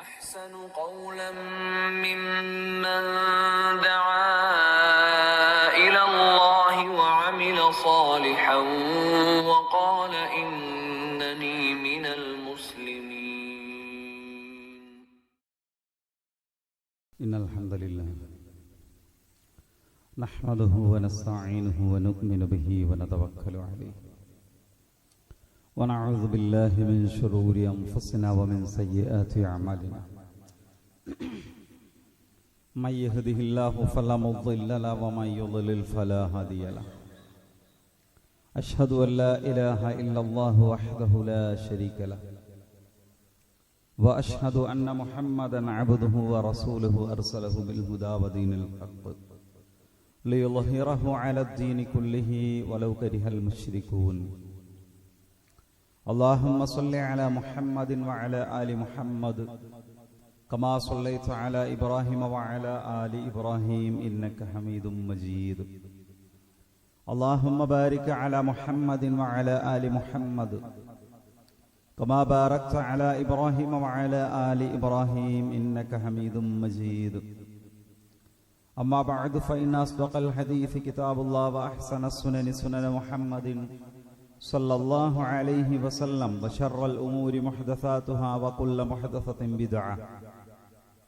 أحسن قولا ممن دعا إلى الله وعمل صالحا وقال إنني من المسلمين. إن الحمد لله نحمده ونستعينه ونؤمن به ونتوكل عليه ونعوذ بالله من شرور أنفسنا ومن سيئات أعمالنا من يهده الله فلا مضل له ومن يضلل فلا هادي له أشهد أن لا إله إلا الله وحده لا شريك له وأشهد أن محمدا عبده ورسوله أرسله بالهدى ودين الحق ليظهره على الدين كله ولو كره المشركون. اللهم صل على محمد وعلى آل محمد كما صليت على إبراهيم وعلى آل إبراهيم إنك حميد مجيد. اللهم بارك على محمد وعلى آل محمد كما باركت على إبراهيم وعلى آل إبراهيم إنك حميد مجيد. أما بعد فإن أصدق الحديث كتاب الله وأحسن السنن سنن محمد صلى الله عليه وسلم وشر الأمور محدثاتها وكل محدثة بدعة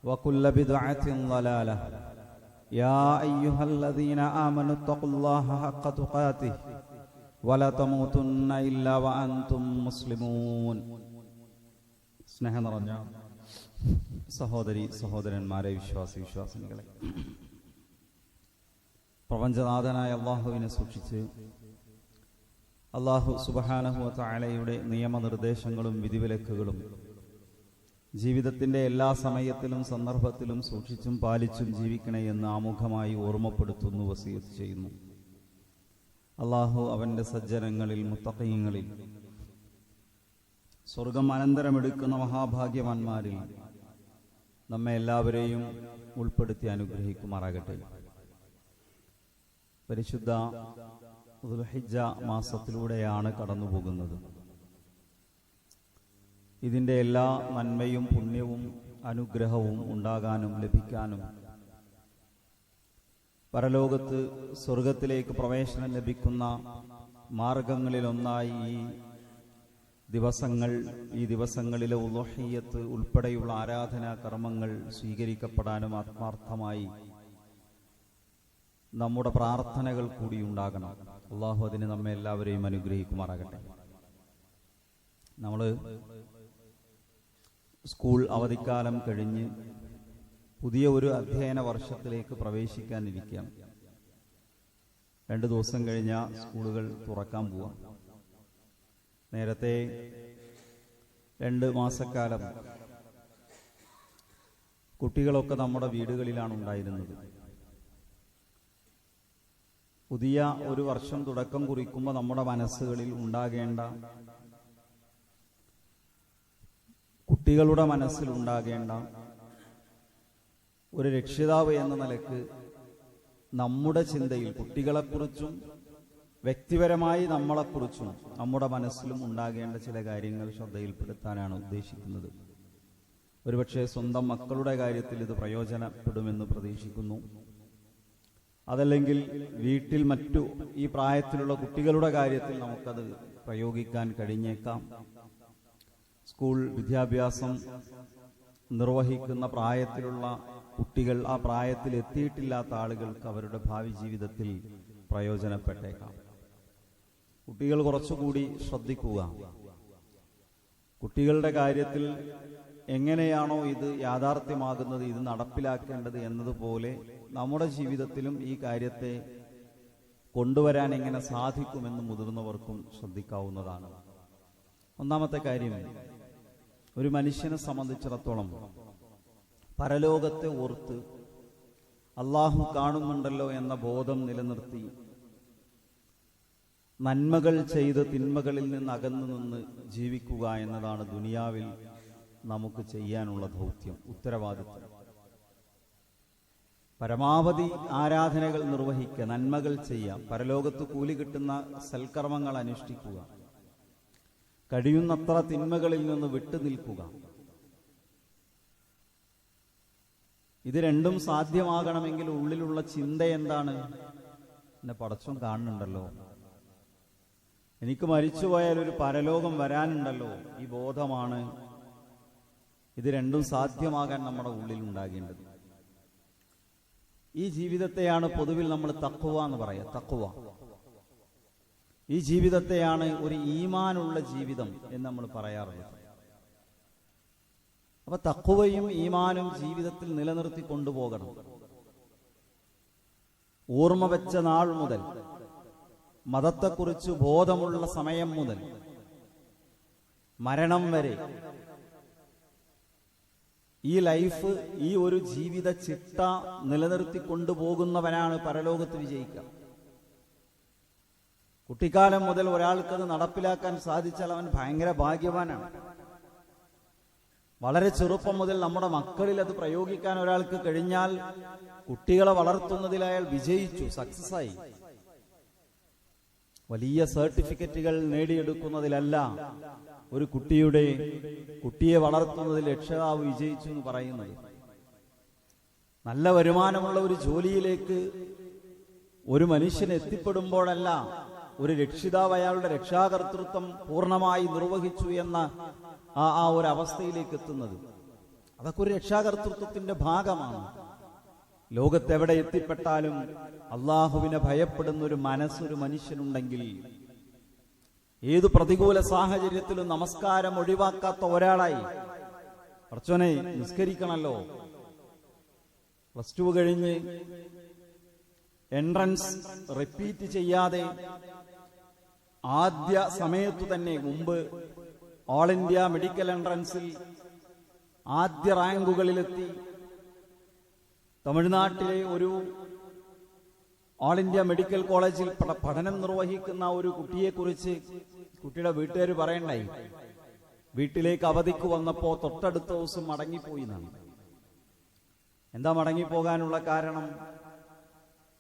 وكل بدعة ضلالة. يا أيها الذين آمنوا اتقوا الله حق تقاته ولا تموتن إلا وأنتم مسلمون. സ്നേഹം നിറഞ്ഞ സഹോദരി സഹോദരന്മാരെ, വിശ്വാസിനികളെ, പ്രപഞ്ചനാഥനായ അള്ളാഹുവിനെ സൂക്ഷിച്ച് അള്ളാഹു സുബ്ഹാനഹു വ തആലയുടെ നിയമനിർദ്ദേശങ്ങളും വിധിവിലക്കുകളും ജീവിതത്തിൻ്റെ എല്ലാ സമയത്തിലും സന്ദർഭത്തിലും സൂക്ഷിച്ചും പാലിച്ചും ജീവിക്കണേ എന്ന് ആമുഖമായി ഓർമ്മപ്പെടുത്തുന്നു, വസിയത്ത് ചെയ്യുന്നു. അള്ളാഹു അവൻ്റെ സജ്ജനങ്ങളിൽ, മുത്തഖീങ്ങളിൽ, സ്വർഗം അനന്തരമെടുക്കുന്ന മഹാഭാഗ്യവാന്മാരിൽ നമ്മെ എല്ലാവരെയും ഉൾപ്പെടുത്തി അനുഗ്രഹിക്കുമാറാകട്ടെ. പരിശുദ്ധ ദുൽഹിജ്ജ മാസത്തിലൂടെയാണ് കടന്നുപോകുന്നത്. ഇതിൻ്റെ എല്ലാ നന്മയും പുണ്യവും അനുഗ്രഹവും ഉണ്ടാകാനും ലഭിക്കാനും പരലോകത്ത് സ്വർഗത്തിലേക്ക് പ്രവേശനം ലഭിക്കുന്ന മാർഗങ്ങളിലൊന്നായി ഈ ദിവസങ്ങളിലെ ഉളുഹിയ്യത്ത് ഉൾപ്പെടെയുള്ള ആരാധനാ കർമ്മങ്ങൾ സ്വീകരിക്കപ്പെടാനും ആത്മാർത്ഥമായി നമ്മുടെ പ്രാർത്ഥനകൾ കൂടി ഉണ്ടാകണം. അള്ളാഹു അതിന് നമ്മെ എല്ലാവരെയും അനുഗ്രഹിക്കുമാറാകട്ടെ. നമ്മൾ സ്കൂൾ അവധിക്കാലം കഴിഞ്ഞ് പുതിയ ഒരു അധ്യയന വർഷത്തിലേക്ക് പ്രവേശിക്കാനിരിക്കുകയാണ്. 2 ദിവസം കഴിഞ്ഞാൽ സ്കൂളുകൾ തുറക്കാൻ പോവാം. നേരത്തെ 2 മാസക്കാലം കുട്ടികളൊക്കെ നമ്മുടെ വീടുകളിലാണ് ഉണ്ടായിരുന്നത്. പുതിയ ഒരു വർഷം തുടക്കം കുറിക്കുമ്പോൾ നമ്മുടെ മനസ്സുകളിൽ ഉണ്ടാകേണ്ട, കുട്ടികളുടെ മനസ്സിൽ ഉണ്ടാകേണ്ട ഒരു രക്ഷിതാവ് എന്ന നിലക്ക് നമ്മുടെ ചിന്തയിൽ കുട്ടികളെക്കുറിച്ചും വ്യക്തിപരമായി നമ്മളെക്കുറിച്ചും നമ്മുടെ മനസ്സിലും ഉണ്ടാകേണ്ട ചില കാര്യങ്ങൾ ശ്രദ്ധയിൽപ്പെടുത്താനാണ് ഉദ്ദേശിക്കുന്നത്. ഒരുപക്ഷെ സ്വന്തം മക്കളുടെ കാര്യത്തിൽ ഇത് പ്രയോജനപ്പെടുമെന്ന് പ്രതീക്ഷിക്കുന്നു. അതല്ലെങ്കിൽ വീട്ടിൽ മറ്റു ഈ പ്രായത്തിലുള്ള കുട്ടികളുടെ കാര്യത്തിൽ നമുക്കത് പ്രയോഗിക്കാൻ കഴിഞ്ഞേക്കാം. സ്കൂൾ വിദ്യാഭ്യാസം നിർവഹിക്കുന്ന പ്രായത്തിലുള്ള കുട്ടികൾ, ആ പ്രായത്തിൽ എത്തിയിട്ടില്ലാത്ത ആളുകൾക്ക് അവരുടെ ഭാവി ജീവിതത്തിൽ പ്രയോജനപ്പെട്ടേക്കാം. കുട്ടികൾ കുറച്ചുകൂടി ശ്രദ്ധിക്കുക. കുട്ടികളുടെ കാര്യത്തിൽ എങ്ങനെയാണോ ഇത് യാഥാർത്ഥ്യമാകുന്നത്, ഇത് നടപ്പിലാക്കേണ്ടത് എന്നതുപോലെ നമ്മുടെ ജീവിതത്തിലും ഈ കാര്യത്തെ കൊണ്ടുവരാൻ എങ്ങനെ സാധിക്കുമെന്ന് മുതിർന്നവർക്കും ശ്രദ്ധിക്കാവുന്നതാണ്. ഒന്നാമത്തെ കാര്യം, ഒരു മനുഷ്യനെ സംബന്ധിച്ചിടത്തോളം പരലോകത്തെ ഓർത്ത് അള്ളാഹു കാണുന്നുണ്ടല്ലോ എന്ന ബോധം നിലനിർത്തി നന്മകൾ ചെയ്ത് തിന്മകളിൽ നിന്ന് അകന്നു നിന്ന് ജീവിക്കുക എന്നതാണ് ദുനിയാവിൽ നമുക്ക് ചെയ്യാനുള്ള ദൗത്യം, ഉത്തരവാദിത്വം. പരമാവധി ആരാധനകൾ നിർവഹിക്കുക, നന്മകൾ ചെയ്യാം, പരലോകത്ത് കൂലി കിട്ടുന്ന സൽക്കർമ്മങ്ങൾ അനുഷ്ഠിക്കുക, കഴിയുന്നത്ര തിന്മകളിൽ നിന്ന് വിട്ടുനിൽക്കുക. ഇത് രണ്ടും സാധ്യമാകണമെങ്കിൽ ഉള്ളിലുള്ള ചിന്ത എന്താണ്? എന്നെ പടച്ചോൻ കാണുന്നുണ്ടല്ലോ, എനിക്ക് മരിച്ചുപോയാൽ ഒരു പരലോകം വരാനുണ്ടല്ലോ, ഈ ബോധമാണ് ഇത് രണ്ടും സാധ്യമാകാൻ നമ്മുടെ ഉള്ളിൽ ഉണ്ടാകേണ്ടത്. ഈ ജീവിതത്തെയാണ് പൊതുവിൽ നമ്മൾ തഖ്വ എന്ന് പറയുക. തഖ്വ, ഈ ജീവിതത്തെയാണ് ഒരു ഈമാനുള്ള ജീവിതം എന്ന് നമ്മൾ പറയാറുള്ളത്. അപ്പൊ തഖ്വയും ഈമാനും ജീവിതത്തിൽ നിലനിർത്തി കൊണ്ടുപോകണം. ഓർമ്മ വെച്ച നാൾ മുതൽ, മതത്തെക്കുറിച്ച് ബോധമുള്ള സമയം മുതൽ മരണം വരെ ഈ ലൈഫ്, ഈ ഒരു ജീവിത ചിട്ട നിലനിർത്തി കൊണ്ടുപോകുന്നവനാണ് പരലോകത്ത് വിജയിക്കുക. കുട്ടിക്കാലം മുതൽ ഒരാൾക്കത് നടപ്പിലാക്കാൻ സാധിച്ചാൽ അവൻ ഭയങ്കര ഭാഗ്യവാനാണ്. വളരെ ചെറുപ്പം മുതൽ നമ്മുടെ മക്കളിൽ അത് പ്രയോഗിക്കാൻ ഒരാൾക്ക് കഴിഞ്ഞാൽ കുട്ടികളെ വളർത്തുന്നതിൽ അയാൾ വിജയിച്ചു, സക്സസ് ആയി. വലിയ സർട്ടിഫിക്കറ്റുകൾ നേടിയെടുക്കുന്നതിലല്ല ഒരു കുട്ടിയെ വളർത്തുന്നതിൽ രക്ഷിതാവ് വിജയിച്ചു എന്ന് പറയുന്നത്. നല്ല വരുമാനമുള്ള ഒരു ജോലിയിലേക്ക് ഒരു മനുഷ്യൻ എത്തിപ്പെടുമ്പോഴല്ല ഒരു രക്ഷിതാവ് അയാളുടെ രക്ഷാകർതൃത്വം പൂർണ്ണമായി നിർവഹിച്ചു എന്ന ആ ഒരു അവസ്ഥയിലേക്ക് എത്തുന്നത്. അതൊക്കെ ഒരു രക്ഷാകർതൃത്വത്തിന്റെ ഭാഗമാണ്. ലോകത്തെവിടെ എത്തിപ്പെട്ടാലും അള്ളാഹുവിനെ ഭയപ്പെടുന്ന ഒരു മനസ്സൊരു മനുഷ്യനുണ്ടെങ്കിൽ, ഏതു പ്രതികൂല സാഹചര്യത്തിലും നമസ്കാരം ഒഴിവാക്കാത്ത ഒരാളായി, പടച്ചോനെ നിസ്കരിക്കണല്ലോ, +2 കഴിഞ്ഞ് എൻട്രൻസ് റിപ്പീറ്റ് ചെയ്യാതെ ആദ്യ സമയത്തു തന്നെ, മുമ്പ് ഓൾ ഇന്ത്യ മെഡിക്കൽ എൻട്രൻസിൽ ആദ്യ റാങ്കുകളിലെത്തി തമിഴ്നാട്ടിലെ ഒരു ഓൾ ഇന്ത്യ മെഡിക്കൽ കോളേജിൽ പഠനം നിർവഹിക്കുന്ന ഒരു കുട്ടിയെക്കുറിച്ച് കുട്ടിയുടെ വീട്ടുകാർ പറയണ്ടായി. വീട്ടിലേക്ക് അവധിക്ക് വന്നപ്പോ തൊട്ടടുത്ത ദിവസം മടങ്ങിപ്പോയി എന്നാണ്. എന്താ മടങ്ങിപ്പോകാനുള്ള കാരണം?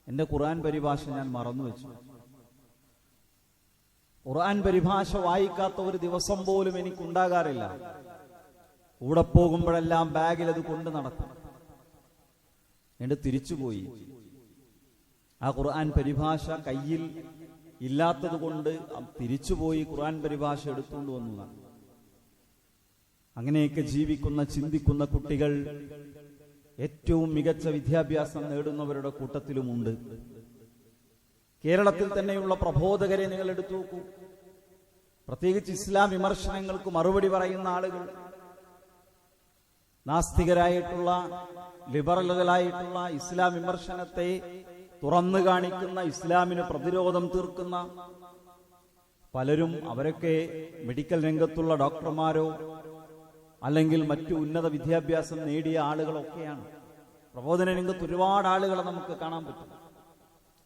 എന്റെ ഖുർആൻ പരിഭാഷ ഞാൻ മറന്നുവെച്ചു. ഖുർആൻ പരിഭാഷ വായിക്കാത്ത ഒരു ദിവസം പോലും എനിക്കുണ്ടാകാറില്ല. കൂടെ പോകുമ്പോഴെല്ലാം ബാഗിൽ അത് കൊണ്ട് നടക്കും. എന്നിട്ട് തിരിച്ചുപോയി. ആ ഖുർആൻ പരിഭാഷ കയ്യിൽ ഇല്ലാത്തത് കൊണ്ട് തിരിച്ചുപോയി ഖുർആൻ പരിഭാഷ എടുത്തുകൊണ്ട് വന്നതാണ്. അങ്ങനെയൊക്കെ ജീവിക്കുന്ന, ചിന്തിക്കുന്ന കുട്ടികൾ ഏറ്റവും മികച്ച വിദ്യാഭ്യാസം നേടുന്നവരുടെ കൂട്ടത്തിലുമുണ്ട്. കേരളത്തിൽ തന്നെയുള്ള പ്രബോധകരെ നിങ്ങൾ എടുത്തു നോക്കൂ. പ്രത്യേകിച്ച് ഇസ്ലാം വിമർശനങ്ങൾക്ക് മറുപടി പറയുന്ന ആളുകൾ, നാസ്തികരായിട്ടുള്ള, ലിബറലുകളായിട്ടുള്ള ഇസ്ലാം വിമർശനത്തെ തുറന്നു കാണിക്കുന്ന, ഇസ്ലാമിന് പ്രതിരോധം തീർക്കുന്ന പലരും, അവരൊക്കെ മെഡിക്കൽ രംഗത്തുള്ള ഡോക്ടർമാരോ അല്ലെങ്കിൽ മറ്റു ഉന്നത വിദ്യാഭ്യാസം നേടിയ ആളുകളൊക്കെയാണ്. പ്രബോധന രംഗത്ത് ഒരുപാട് ആളുകളെ നമുക്ക് കാണാൻ പറ്റും.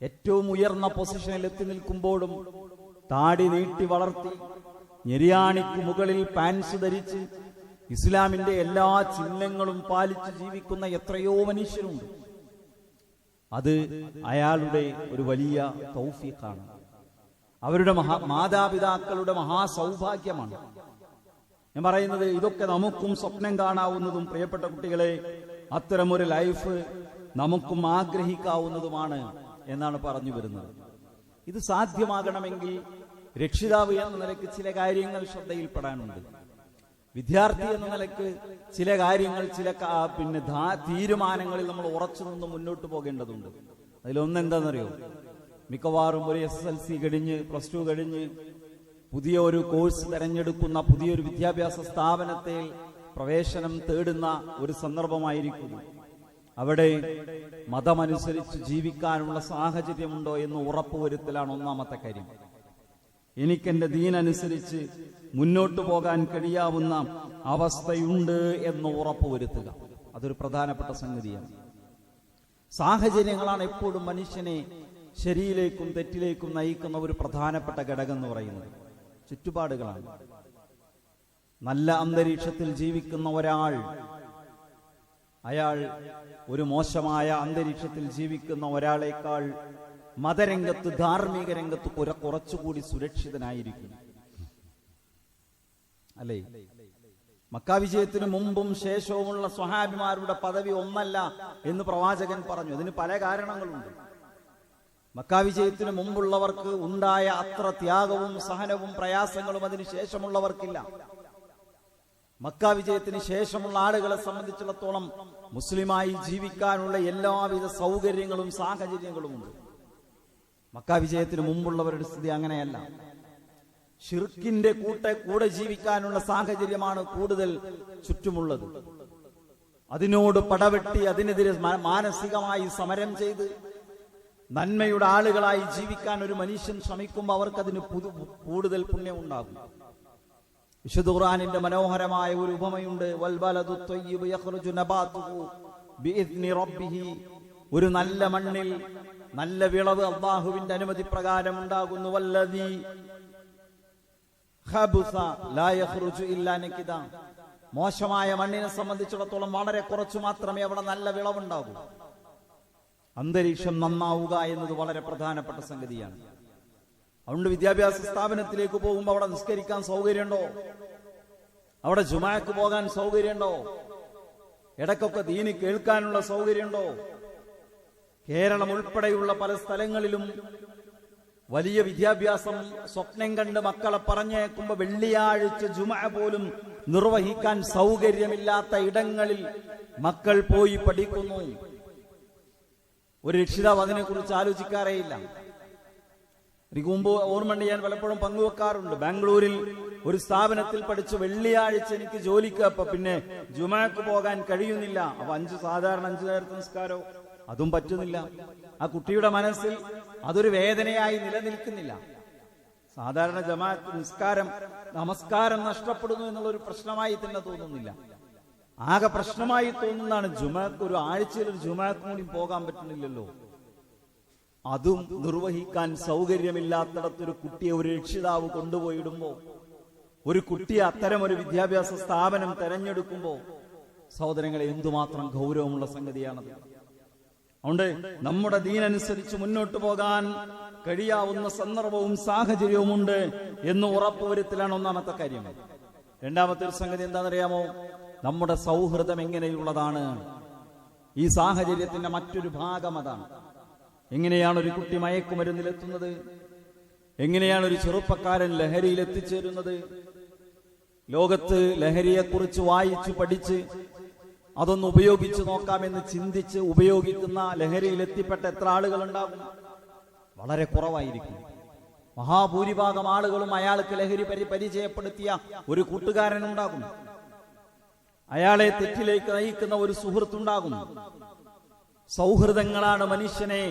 ഏറ്റവും ഉയർന്ന പൊസിഷനിൽ എത്തി നിൽക്കുമ്പോഴും താടി നീട്ടി വളർത്തി, ഞെരിയാണിക്ക് മുകളിൽ പാൻസ് ധരിച്ച്, ഇസ്ലാമിന്റെ എല്ലാ ചിഹ്നങ്ങളും പാലിച്ച് ജീവിക്കുന്ന എത്രയോ മനുഷ്യരുണ്ട്. അത് അയാളുടെ ഒരു വലിയ തൗഫീഖാണ്. അവരുടെ മാതാപിതാക്കളുടെ മഹാസൗഭാഗ്യമാണ്. ഞാൻ പറയുന്നത് ഇതൊക്കെ നമുക്കും സ്വപ്നം കാണാവുന്നതും, പ്രിയപ്പെട്ട കുട്ടികളെ, അത്തരമൊരു ലൈഫ് നമുക്കും ആഗ്രഹിക്കാവുന്നതുമാണ് എന്നാണ് പറഞ്ഞു വരുന്നത്. ഇത് സാധ്യമാകണമെങ്കിൽ രക്ഷിതാവ് എന്ന നിലയ്ക്ക് ചില കാര്യങ്ങൾ ശ്രദ്ധയിൽപ്പെടാനുണ്ട്. വിദ്യാർത്ഥി എന്ന നിലയ്ക്ക് ചില കാര്യങ്ങൾ, ചില തീരുമാനങ്ങളിൽ നമ്മൾ ഉറച്ചു നിന്ന് മുന്നോട്ട് പോകേണ്ടതുണ്ട്. അതിലൊന്നെന്താണെന്നറിയോ? മിക്കവാറും ഒരു SSLC കഴിഞ്ഞ്, +2 കഴിഞ്ഞ് പുതിയ ഒരു കോഴ്സ് തിരഞ്ഞെടുക്കുന്ന, പുതിയൊരു വിദ്യാഭ്യാസ സ്ഥാപനത്തിൽ പ്രവേശനം തേടുന്ന ഒരു സന്ദർഭമായിരിക്കും. അവിടെ മതമനുസരിച്ച് ജീവിക്കാനുള്ള സാഹചര്യമുണ്ടോ എന്ന് ഉറപ്പുവരുത്തലാണ് ഒന്നാമത്തെ കാര്യം. എനിക്കെന്റെ ദീനനുസരിച്ച് മുന്നോട്ടു പോകാൻ കഴിയാവുന്ന അവസ്ഥയുണ്ട് എന്ന് ഉറപ്പുവരുത്തുക, അതൊരു പ്രധാനപ്പെട്ട സംഗതിയാണ്. സാഹചര്യങ്ങളാണ് എപ്പോഴും മനുഷ്യനെ ശരിയിലേക്കും തെറ്റിലേക്കും നയിക്കുന്ന ഒരു പ്രധാനപ്പെട്ട ഘടകം എന്ന് പറയുന്നത്. ചുറ്റുപാടുകളാണ്. നല്ല അന്തരീക്ഷത്തിൽ ജീവിക്കുന്ന ഒരാൾ, അയാൾ ഒരു മോശമായ അന്തരീക്ഷത്തിൽ ജീവിക്കുന്ന ഒരാളേക്കാൾ മതരംഗത്ത്, ധാർമ്മിക രംഗത്ത് കുറച്ചുകൂടി സുരക്ഷിതനായിരിക്കും, അല്ലേ? മക്ക വിജയത്തിന് മുമ്പും ശേഷവുമുള്ള സ്വഹാബിമാരുടെ പദവി ഒന്നല്ല എന്ന് പ്രവാചകൻ പറഞ്ഞു. അതിന് പല കാരണങ്ങളുണ്ട്. മക്ക വിജയത്തിന് മുമ്പുള്ളവർക്ക് ഉണ്ടായ അത്ര ത്യാഗവും സഹനവും പ്രയാസങ്ങളും അതിന് ശേഷമുള്ളവർക്കില്ല. മക്ക വിജയത്തിന് ശേഷമുള്ള ആളുകളെ സംബന്ധിച്ചിടത്തോളം മുസ്ലിമായി ജീവിക്കാനുള്ള എല്ലാവിധ സൗകര്യങ്ങളും സാഹചര്യങ്ങളും ഉണ്ട്. മക്ക വിജയത്തിന് മുമ്പുള്ളവരുടെ സ്ഥിതി അങ്ങനെയല്ല. ഷിർക്കിന്റെ കൂടെ ജീവിക്കാനുള്ള സാഹചര്യമാണ് കൂടുതൽ ചുറ്റുമുള്ളത്. അതിനോട് പടവെട്ടി അതിനെതിരെ മാനസികമായി സമരം ചെയ്ത് നന്മയുടെ ആളുകളായി ജീവിക്കാൻ ഒരു മനുഷ്യൻ ശ്രമിക്കുമ്പോൾ അവർക്കതിന് കൂടുതൽ പുണ്യമുണ്ടാകും. വിശുദ്ധ ഖുർആനിന്റെ മനോഹരമായ ഒരു ഉപമയുണ്ട്. വൽബലദു ത്വയ്യിബു യഖ്റുജു നബാതുഹു ബിഇദ്നി റബ്ബിഹി. ഒരു നല്ല മണ്ണിൽ നല്ല വിളവ് അല്ലാഹുവിന്റെ അനുമതി പ്രകാരം ഉണ്ടാകുന്നു. വല്ലദീ ഖബസ ലാ യഖ്റുജു ഇല്ലാ നകിദ. മോശമായ മണ്ണിനെ സംബന്ധിച്ചിടത്തോളം വളരെ കുറച്ചു മാത്രമേ അവിടെ നല്ല വിളവുണ്ടാകൂ. അന്തരീക്ഷം നന്നാവുക എന്നത് വളരെ പ്രധാനപ്പെട്ട സംഗതിയാണ്. അതുകൊണ്ട് വിദ്യാഭ്യാസ സ്ഥാപനത്തിലേക്ക് പോകുമ്പോൾ അവിടെ നിസ്കരിക്കാൻ സൗകര്യമുണ്ടോ? അവിടെ ജുമാക്ക് പോകാൻ സൗകര്യമുണ്ടോ? ഇടയ്ക്കൊക്കെ ദീന് കേൾക്കാനുള്ള സൗകര്യമുണ്ടോ? കേരളം ഉൾപ്പെടെയുള്ള പല സ്ഥലങ്ങളിലും വലിയ വിദ്യാഭ്യാസം സ്വപ്നം കണ്ട് മക്കളെ പറഞ്ഞേക്കുമ്പോ വെള്ളിയാഴ്ച ജുമഅ പോലും നിർവഹിക്കാൻ സൗകര്യമില്ലാത്ത ഇടങ്ങളിൽ മക്കൾ പോയി പഠിക്കുന്നു. ഒരു രക്ഷിതാവ് അതിനെക്കുറിച്ച് ആലോചിക്കാറേയില്ല. എനിക്ക് മുമ്പ് ഓർമ്മയുണ്ട്, ഞാൻ പലപ്പോഴും പങ്കുവെക്കാറുണ്ട്. ബാംഗ്ലൂരിൽ ഒരു സ്ഥാപനത്തിൽ പഠിച്ചു വെള്ളിയാഴ്ച എനിക്ക് ജോലിക്ക്, അപ്പൊ പിന്നെ ജുമഅക്ക് പോകാൻ കഴിയുന്നില്ല. അപ്പൊ സാധാരണ 5 നേരത്തെ നിസ്കാരോ അതും പറ്റുന്നില്ല. ആ കുട്ടിയുടെ മനസ്സിൽ അതൊരു വേദനയായി നിലനിൽക്കുന്നില്ല. സാധാരണ ജമാഅത്ത് നമസ്കാരം നഷ്ടപ്പെടുന്നു എന്നുള്ളൊരു പ്രശ്നമായി തന്നെ തോന്നുന്നില്ല. ആകെ പ്രശ്നമായി തോന്നുന്നതാണ് ജുമഅക്ക്. ഒരു ആഴ്ചയിൽ ഒരു ജുമഅക്ക് കൂടി പോകാൻ പറ്റുന്നില്ലല്ലോ. അതും നിർവഹിക്കാൻ സൗകര്യമില്ലാത്തിടത്തൊരു കുട്ടിയെ ഒരു രക്ഷിതാവ് കൊണ്ടുപോയിടുമ്പോ, ഒരു കുട്ടിയെ അത്തരം ഒരു വിദ്യാഭ്യാസ സ്ഥാപനം തെരഞ്ഞെടുക്കുമ്പോ, സഹോദരങ്ങളെ, എന്തുമാത്രം ഗൗരവമുള്ള സംഗതിയാണത്. അതുകൊണ്ട് നമ്മുടെ ദീനനുസരിച്ച് മുന്നോട്ട് പോകാൻ കഴിയാവുന്ന സന്ദർഭവും സാഹചര്യവുമുണ്ട് എന്ന് ഉറപ്പുവരുത്തലാണ് ഒന്നാമത്തെ കാര്യം. രണ്ടാമത്തെ ഒരു സംഗതി എന്താണെന്നറിയാമോ? നമ്മുടെ സൗഹൃദം എങ്ങനെയുള്ളതാണ്. ഈ സാഹചര്യത്തിന്റെ മറ്റൊരു ഭാഗം അതാണ്. എങ്ങനെയാണ് ഒരു കുട്ടി മയക്കുമരുന്നിലെത്തുന്നത്? എങ്ങനെയാണ് ഒരു ചെറുപ്പക്കാരൻ ലഹരിയിൽ എത്തിച്ചേരുന്നത്? ലോകത്ത് ലഹരിയെക്കുറിച്ച് വായിച്ചു പഠിച്ച് അതൊന്ന് ഉപയോഗിച്ചു നോക്കാമെന്ന് ചിന്തിച്ച് ഉപയോഗിക്കുന്ന ലഹരിയിൽ എത്തിപ്പെട്ട എത്ര ആളുകൾ ഉണ്ടാകും? വളരെ കുറവായിരിക്കും. മഹാഭൂരിഭാഗം ആളുകളും അയാൾക്ക് ലഹരി പരിചയപ്പെടുത്തിയ ഒരു കൂട്ടുകാരനുണ്ടാകും. അയാളെ തെറ്റിലേക്ക് നയിക്കുന്ന ഒരു സുഹൃത്തുണ്ടാകും. സൗഹൃദങ്ങളാണ് മനുഷ്യനെ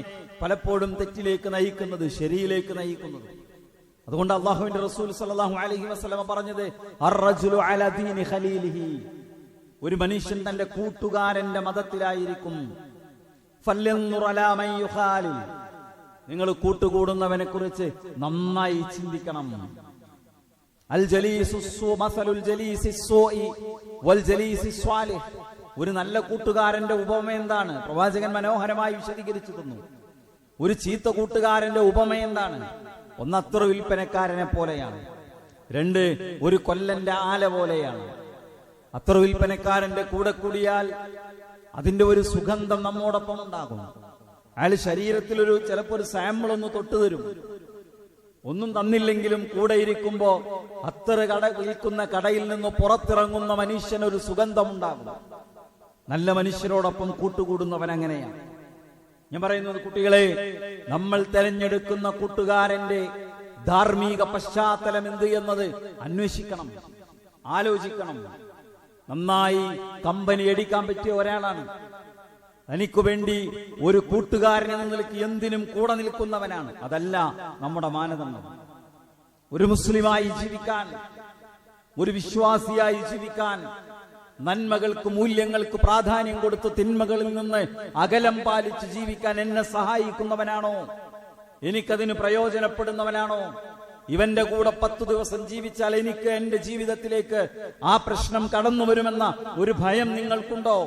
പലപ്പോഴും തെറ്റിലേക്ക് നയിക്കുന്നത്, ശരിയിലേക്ക് നയിക്കുന്നത്. അതുകൊണ്ട് അല്ലാഹുവിന്റെ റസൂൽ സല്ലല്ലാഹു അലൈഹി വസല്ലം പറഞ്ഞത് അർറജുലു അലാ ദീനി ഖലീലിഹി. ഒരു മനുഷ്യൻ തന്റെ കൂട്ടുകാരന്റെ മതത്തിലായിരിക്കും. ഫല്യൻദുർ അലാ മൻ യുഖാലിൽ. നിങ്ങൾ കൂട്ടുകൂടുന്നവനെ കുറിച്ച് നന്നായി ചിന്തിക്കണം. അൽ ജലീസുസ്സു മസലുൽ ജലീസിസ്സൂഇ വൽ ജലീസിസ്വാലിഹ്. ഒരു നല്ല കൂട്ടുകാരന്റെ ഉപമ എന്താണ്? പ്രവാചകൻ മനോഹരമായി വിശദീകരിച്ചു തന്നു. ഒരു ചീത്ത കൂട്ടുകാരന്റെ ഉപമ എന്താണ്? ഒന്ന്, അത്ര വിൽപ്പനക്കാരനെ പോലെയാണ്. 2, ഒരു കൊല്ലന്റെ ആല പോലെയാണ്. അത്ര വിൽപ്പനക്കാരന്റെ കൂടെ കൂടിയാൽ അതിന്റെ ഒരു സുഗന്ധം നമ്മോടൊപ്പം ഉണ്ടാകും. അയാൾ ശരീരത്തിൽ ചിലപ്പോൾ ഒരു സാമ്പിൾ ഒന്ന് തൊട്ടു തരും. ഒന്നും തന്നില്ലെങ്കിലും കൂടെ ഇരിക്കുമ്പോ അത്ര വിൽക്കുന്ന കടയിൽ നിന്ന് പുറത്തിറങ്ങുന്ന മനുഷ്യന് ഒരു സുഗന്ധമുണ്ടാകും. നല്ല മനുഷ്യരോടൊപ്പം കൂട്ടുകൂടുന്നവൻ അങ്ങനെയാണ്. ഞാൻ പറയുന്നത്, കുട്ടികളെ, നമ്മൾ തെരഞ്ഞെടുക്കുന്ന കൂട്ടുകാരന്റെ ധാർമ്മിക പശ്ചാത്തലം എന്ത് എന്നത് അന്വേഷിക്കണം, ആലോചിക്കണം. നന്നായി കമ്പനി അടിക്കാൻ പറ്റിയ ഒരാളാണ്, തനിക്കു വേണ്ടി ഒരു കൂട്ടുകാരൻ എന്ന നിലയ്ക്ക് എന്തിനും കൂടെ നിൽക്കുന്നവനാണ്. അതല്ല നമ്മുടെ മാനദണ്ഡം. ഒരു മുസ്ലിമായി ജീവിക്കാൻ, ഒരു വിശ്വാസിയായി ജീവിക്കാൻ, നന്മകൾക്ക് മൂല്യങ്ങൾക്ക് പ്രാധാന്യം കൊടുത്ത് തിന്മകളിൽ നിന്ന് അകലം പാലിച്ച് ജീവിക്കാൻ എന്നെ സഹായിക്കുന്നവനാണോ, എനിക്കതിന് പ്രയോജനപ്പെടുന്നവനാണോ, ഇവന്റെ കൂടെ 10 ദിവസം ജീവിച്ചാൽ എനിക്ക് എന്റെ ജീവിതത്തിലേക്ക് ആ പ്രശ്നം കടന്നു വരുമെന്ന ഒരു ഭയം നിങ്ങൾക്കുണ്ടോ?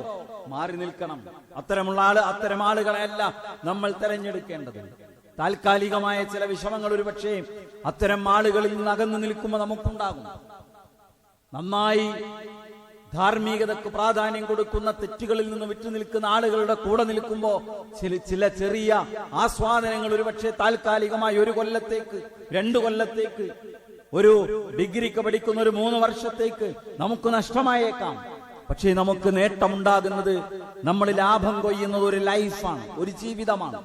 മാറി നിൽക്കണം. അത്തരം ആളുകളെയല്ല നമ്മൾ തെരഞ്ഞെടുക്കേണ്ടത്. താൽക്കാലികമായ ചില വിഷമങ്ങൾ ഒരുപക്ഷേ അത്തരം ആളുകളിൽ നിന്ന് അകന്നു നിൽക്കുമ്പോൾ നമുക്കുണ്ടാകും. നന്നായി ധാർമ്മികതക്ക് പ്രാധാന്യം കൊടുക്കുന്ന, തെറ്റുകളിൽ നിന്ന് വിട്ടു നിൽക്കുന്ന ആളുകളുടെ കൂടെ നിൽക്കുമ്പോ ചില ചെറിയ ആസ്വാദനങ്ങൾ ഒരുപക്ഷെ താൽക്കാലികമായി 1 കൊല്ലത്തേക്ക് 2 കൊല്ലത്തേക്ക്, ഒരു ഡിഗ്രിക്ക് പഠിക്കുന്ന ഒരു 3 വർഷത്തേക്ക് നമുക്ക് നഷ്ടമായേക്കാം. പക്ഷേ നമുക്ക് നേട്ടമുണ്ടാകുന്നത്, നമ്മൾ ലാഭം കൊയ്യുന്നത് ഒരു ലൈഫാണ്, ഒരു ജീവിതമാണ്,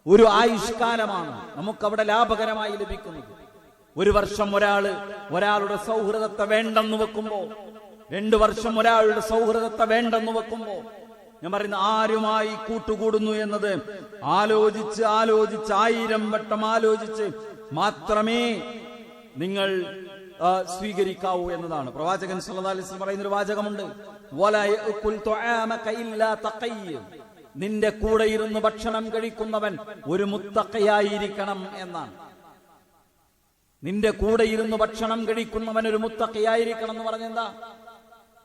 ഒരു ആയുഷ്കാലമാണ് നമുക്കവിടെ ലാഭകരമായി ലഭിക്കുന്നത്. 1 വർഷം ഒരാളുടെ സൗഹൃദത്തെ വേണ്ടെന്ന് വെക്കുമ്പോ, 2 വർഷം ഒരാളുടെ സൗഹൃദത്തെ വേണ്ടെന്ന് വെക്കുമ്പോ, ഞാൻ പറയുന്ന ആരുമായി കൂട്ടുകൂടുന്നു എന്നത് ആലോചിച്ച് 1000 വട്ടം ആലോചിച്ച് മാത്രമേ നിങ്ങൾ സ്വീകരിക്കാവൂ എന്നതാണ്. പ്രവാചകൻ സല്ലല്ലാഹു അലൈഹി വസല്ലം പറയുന്ന ഒരു വാചകമുണ്ട്, വലാ യഅകുൽ തുആമക ഇല്ലാ തഖയ്യ. നിന്റെ കൂടെ ഇരുന്ന് ഭക്ഷണം കഴിക്കുന്നവൻ ഒരു മുത്തഖിയായിരിക്കണം എന്നാണ്. നിന്റെ കൂടെ ഇരുന്ന് ഭക്ഷണം കഴിക്കുന്നവൻ ഒരു മുത്തഖിയായിരിക്കണം എന്ന് പറഞ്ഞെന്താ?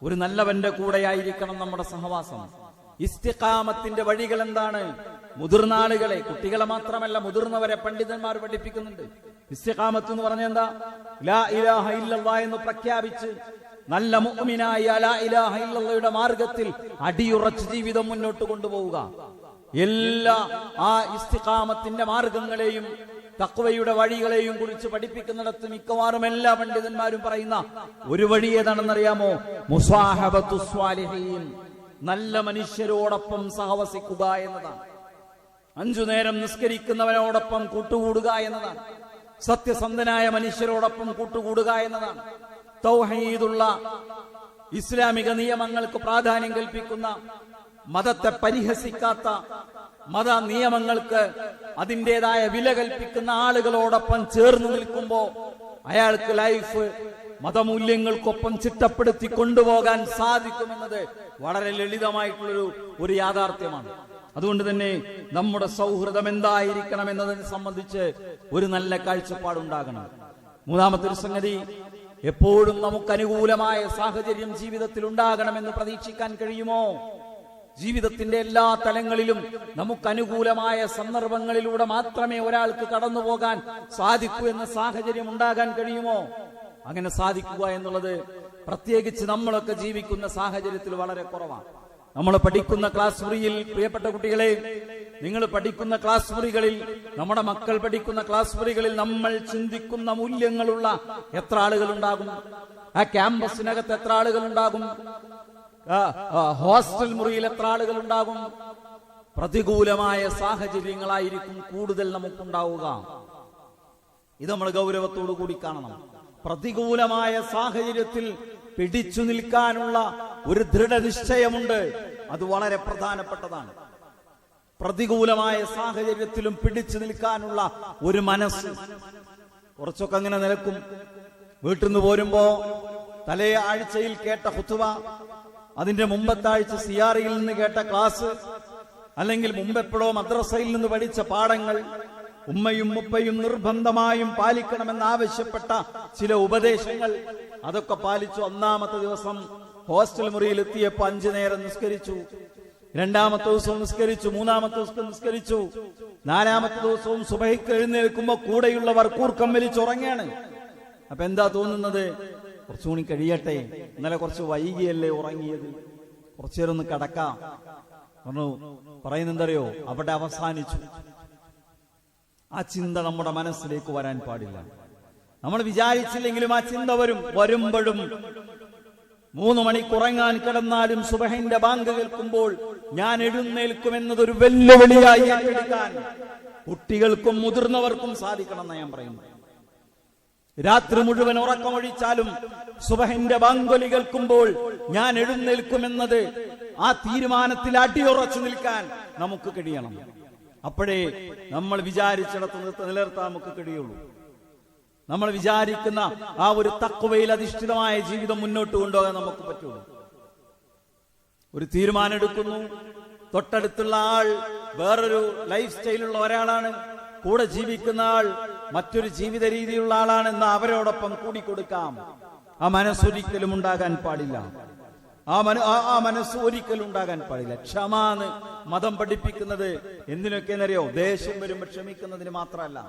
ഒരു നല്ലവന്റെ കൂടെയായിരിക്കണം നമ്മുടെ സഹവാസം. ഇസ്തിഖാമത്തിന്റെ വഴികൾ എന്താണ്? മുതിർന്ന ആളുകളെ, കുട്ടികളെ മാത്രമല്ല മുതിർന്നവരെ പണ്ഡിതന്മാർ പഠിപ്പിക്കുന്നുണ്ട്. ഇസ്തിഖാമത്ത് എന്ന് പറഞ്ഞ എന്താ? ലാ ഇലാഹ ഇല്ലല്ലാഹ് എന്ന് പ്രഖ്യാപിച്ച് നല്ല മുഅ്മിനായ ലാ ഇലാഹ ഇല്ലല്ലാഹയുടെ മാർഗത്തിൽ അടിയുറച്ച് ജീവിതം മുന്നോട്ട് കൊണ്ടുപോവുക. എല്ലാ ആ ഇസ്തിഖാമത്തിന്റെ മാർഗങ്ങളെയും തഖ്വയുടെ വഴികളെയും കുറിച്ച് പഠിപ്പിക്കുന്നിടത്ത് മിക്കവാറും എല്ലാ പണ്ഡിതന്മാരും പറയുന്ന ഒരു വഴി ഏതാണെന്നറിയാമോ? മുസാഹബത്തുസ് സ്വാലിഹീൻ, നല്ല മനുഷ്യരോടൊപ്പം സഹവസിക്കുക എന്നതാണ്. 5 നേരം നിസ്കരിക്കുന്നവരോടൊപ്പം കൂട്ടുകൂടുക എന്നതാണ്. സത്യസന്ധനായ മനുഷ്യരോടൊപ്പം കൂട്ടുകൂടുക എന്നതാണ്. തൗഹീദുള്ള ഇസ്ലാമിക നിയമങ്ങൾക്ക് പ്രാധാന്യം കൽപ്പിക്കുന്ന, മതത്തെ പരിഹസിക്കാത്ത, മത നിയമങ്ങൾക്ക് അതിൻ്റെതായ വില കൽപ്പിക്കുന്ന ആളുകളോടൊപ്പം ചേർന്ന് നിൽക്കുമ്പോ അയാൾക്ക് ലൈഫ് മതമൂല്യങ്ങൾക്കൊപ്പം ചിട്ടപ്പെടുത്തി കൊണ്ടുപോകാൻ സാധിക്കുമെന്നത് വളരെ ലളിതമായിട്ടുള്ളൊരു യാഥാർത്ഥ്യമാണ്. അതുകൊണ്ട് തന്നെ നമ്മുടെ സൗഹൃദം എന്തായിരിക്കണം എന്നതിനെ സംബന്ധിച്ച് ഒരു നല്ല കാഴ്ചപ്പാടുണ്ടാകണം. മൂന്നാമത്തെ ഒരു സംഗതി, എപ്പോഴും നമുക്ക് അനുകൂലമായ സാഹചര്യം ജീവിതത്തിൽ ഉണ്ടാകണമെന്ന് പ്രതീക്ഷിക്കാൻ കഴിയുമോ? ജീവിതത്തിന്റെ എല്ലാ തലങ്ങളിലും നമുക്ക് അനുകൂലമായ സന്ദർഭങ്ങളിലൂടെ മാത്രമേ ഒരാൾക്ക് കടന്നു പോകാൻ സാധിക്കൂ എന്ന സാഹചര്യം ഉണ്ടാകാൻ കഴിയുമോ? അങ്ങനെ സാധിക്കുക എന്നുള്ളത് പ്രത്യേകിച്ച് നമ്മളൊക്കെ ജീവിക്കുന്ന സാഹചര്യത്തിൽ വളരെ കുറവാണ്. നമ്മൾ പഠിക്കുന്ന ക്ലാസ് മുറിയിൽ, പ്രിയപ്പെട്ട കുട്ടികളെ, നിങ്ങൾ പഠിക്കുന്ന ക്ലാസ് മുറികളിൽ, നമ്മുടെ മക്കൾ പഠിക്കുന്ന ക്ലാസ് മുറികളിൽ നമ്മൾ ചിന്തിക്കുന്ന മൂല്യങ്ങളുള്ള എത്ര ആളുകളുണ്ടാകും? ആ ക്യാമ്പസിനകത്ത് എത്ര ആളുകളുണ്ടാകും? ഹോസ്റ്റൽ മുറിയിൽ എത്ര ആളുകളുണ്ടാകും? പ്രതികൂലമായ സാഹചര്യങ്ങളായിരിക്കും കൂടുതൽ നമുക്കുണ്ടാവുക. ഇത് നമ്മൾ ഗൗരവത്തോടു കൂടി കാണണം. പ്രതികൂലമായ സാഹചര്യത്തിൽ പിടിച്ചു നിൽക്കാനുള്ള ഒരു ദൃഢനിശ്ചയമുണ്ട്, അത് വളരെ പ്രധാനപ്പെട്ടതാണ്. പ്രതികൂലമായ സാഹചര്യത്തിലും പിടിച്ചു നിൽക്കാനുള്ള ഒരു മനസ്സ്. കുറച്ചൊക്കെ അങ്ങനെ നിൽക്കും. വീട്ടിൽ നിന്ന് പോരുമ്പോ തലേ ആഴ്ചയിൽ കേട്ട ഖുതുബ, അതിന്റെ മുമ്പത്തെ ആഴ്ച സിയാറിയിൽ നിന്ന് കേട്ട ക്ലാസ്, അല്ലെങ്കിൽ മുമ്പെപ്പോഴോ മദ്രസയിൽ നിന്ന് പഠിച്ച പാഠങ്ങൾ, ഉമ്മയും ഉപ്പയും നിർബന്ധമായും പാലിക്കണമെന്ന് ആവശ്യപ്പെട്ട ചില ഉപദേശങ്ങൾ, അതൊക്കെ പാലിച്ചു. ഒന്നാമത്തെ ദിവസം ഹോസ്റ്റൽ മുറിയിൽ എത്തിയപ്പോ 5 നേരം നിസ്കരിച്ചു. 2ാമത്തെ ദിവസവും നിസ്കരിച്ചു. 3ാമത്തെ ദിവസം നിസ്കരിച്ചു. 4ാമത്തെ ദിവസവും സുബഹിക്ക് എഴുന്നേൽക്കുമ്പോ കൂടെയുള്ളവർ കൂർക്കം വലിച്ചുറങ്ങാണ്. അപ്പൊ എന്താ തോന്നുന്നത്? കുറച്ചുകൂടി കഴിയട്ടെ, ഇന്നലെ കുറച്ച് വൈകിയല്ലേ ഉറങ്ങിയത്, കുറച്ചേരം ഒന്ന് കിടക്കാം പറഞ്ഞു. പറയുന്നെന്തറിയോ? അവിടെ അവസാനിച്ചു. ആ ചിന്ത നമ്മുടെ മനസ്സിലേക്ക് വരാൻ പാടില്ല. നമ്മൾ വിചാരിച്ചില്ലെങ്കിലും ആ ചിന്ത വരുമ്പോഴും 3 മണിക്ക് ഉറങ്ങാൻ കിടന്നാലും സുബഹിന്റെ ബാങ്ക് കേൾക്കുമ്പോൾ ഞാൻ എഴുന്നേൽക്കുമെന്നതൊരു വെല്ലുവിളിയായി ഏറ്റെടുക്കാൻ കുട്ടികൾക്കും മുതിർന്നവർക്കും സാധിക്കണമെന്ന് ഞാൻ പറയുന്നു. രാത്രി മുഴുവൻ ഉറക്കമൊഴിച്ചാലും സുബഹിന്റെ ബാങ്കൊലി കേൾക്കുമ്പോൾ ഞാൻ എഴുന്നേൽക്കുമെന്നത്, ആ തീരുമാനത്തിൽ അടിയുറച്ചു നിൽക്കാൻ നമുക്ക് കഴിയണം. അപ്പോഴേ നമ്മൾ വിചാരിച്ചിടത്ത് നിലനിർത്താൻ നമുക്ക് കഴിയുള്ളൂ. നമ്മൾ വിചാരിക്കുന്ന ആ ഒരു തഖ്വയിൽ അധിഷ്ഠിതമായ ജീവിതം മുന്നോട്ട് കൊണ്ടുപോകാൻ നമുക്ക് പറ്റുള്ളൂ. ഒരു തീരുമാനം എടുക്കുന്നു, തൊട്ടടുത്തുള്ള ആൾ വേറൊരു ലൈഫ് സ്റ്റൈലുള്ള ഒരാളാണ്, കൂടെ ജീവിക്കുന്ന ആൾ മറ്റൊരു ജീവിത രീതിയിലുള്ള ആളാണെന്ന് അവരോടൊപ്പം കൂടിക്കൊടുക്കാം. ആ മനസ്സൊരിക്കലും ഉണ്ടാകാൻ പാടില്ല. ആ മനസ്സ് ഒരിക്കലും ഉണ്ടാകാൻ പാടില്ല. ക്ഷമാന്ന് മതം പഠിപ്പിക്കുന്നത് എന്തിനൊക്കെയെന്നറിയോ? ദേഷ്യം വരുമ്പോൾ ക്ഷമിക്കുന്നതിന് മാത്രമല്ല.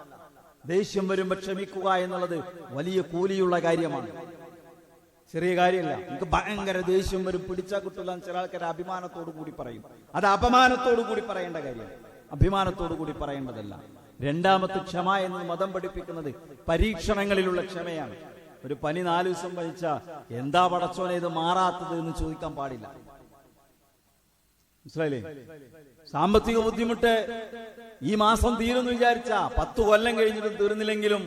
ദേഷ്യം വരുമ്പോൾ ക്ഷമിക്കുക എന്നുള്ളത് വലിയ കൂലിയുള്ള കാര്യമാണ്. ചെറിയ കാര്യമല്ല. എനിക്ക് ഭയങ്കര ദേഷ്യം വരും, പിടിച്ചാൽ കിട്ടില്ല. ചില ആൾക്കാർ അഭിമാനത്തോടു കൂടി പറയും. അത് അപമാനത്തോടു കൂടി പറയേണ്ട കാര്യം, അഭിമാനത്തോടു കൂടി പറയേണ്ടതല്ല. രണ്ടാമത്തെ ക്ഷമ എന്ന് മതം പഠിപ്പിക്കുന്നത് പരീക്ഷണങ്ങളിലുള്ള ക്ഷമയാണ്. ഒരു പനി 4 ദിവസം പനിച്ച എന്താ പടച്ചോനെ ഇത് മാറാത്തത് എന്ന് ചോദിക്കാൻ പാടില്ല. മനസ്സിലായില്ലേ? സാമ്പത്തിക ബുദ്ധിമുട്ട് ഈ മാസം തീരുമെന്ന് വിചാരിച്ച 10 കൊല്ലം കഴിഞ്ഞിട്ടും തീർന്നില്ലെങ്കിലും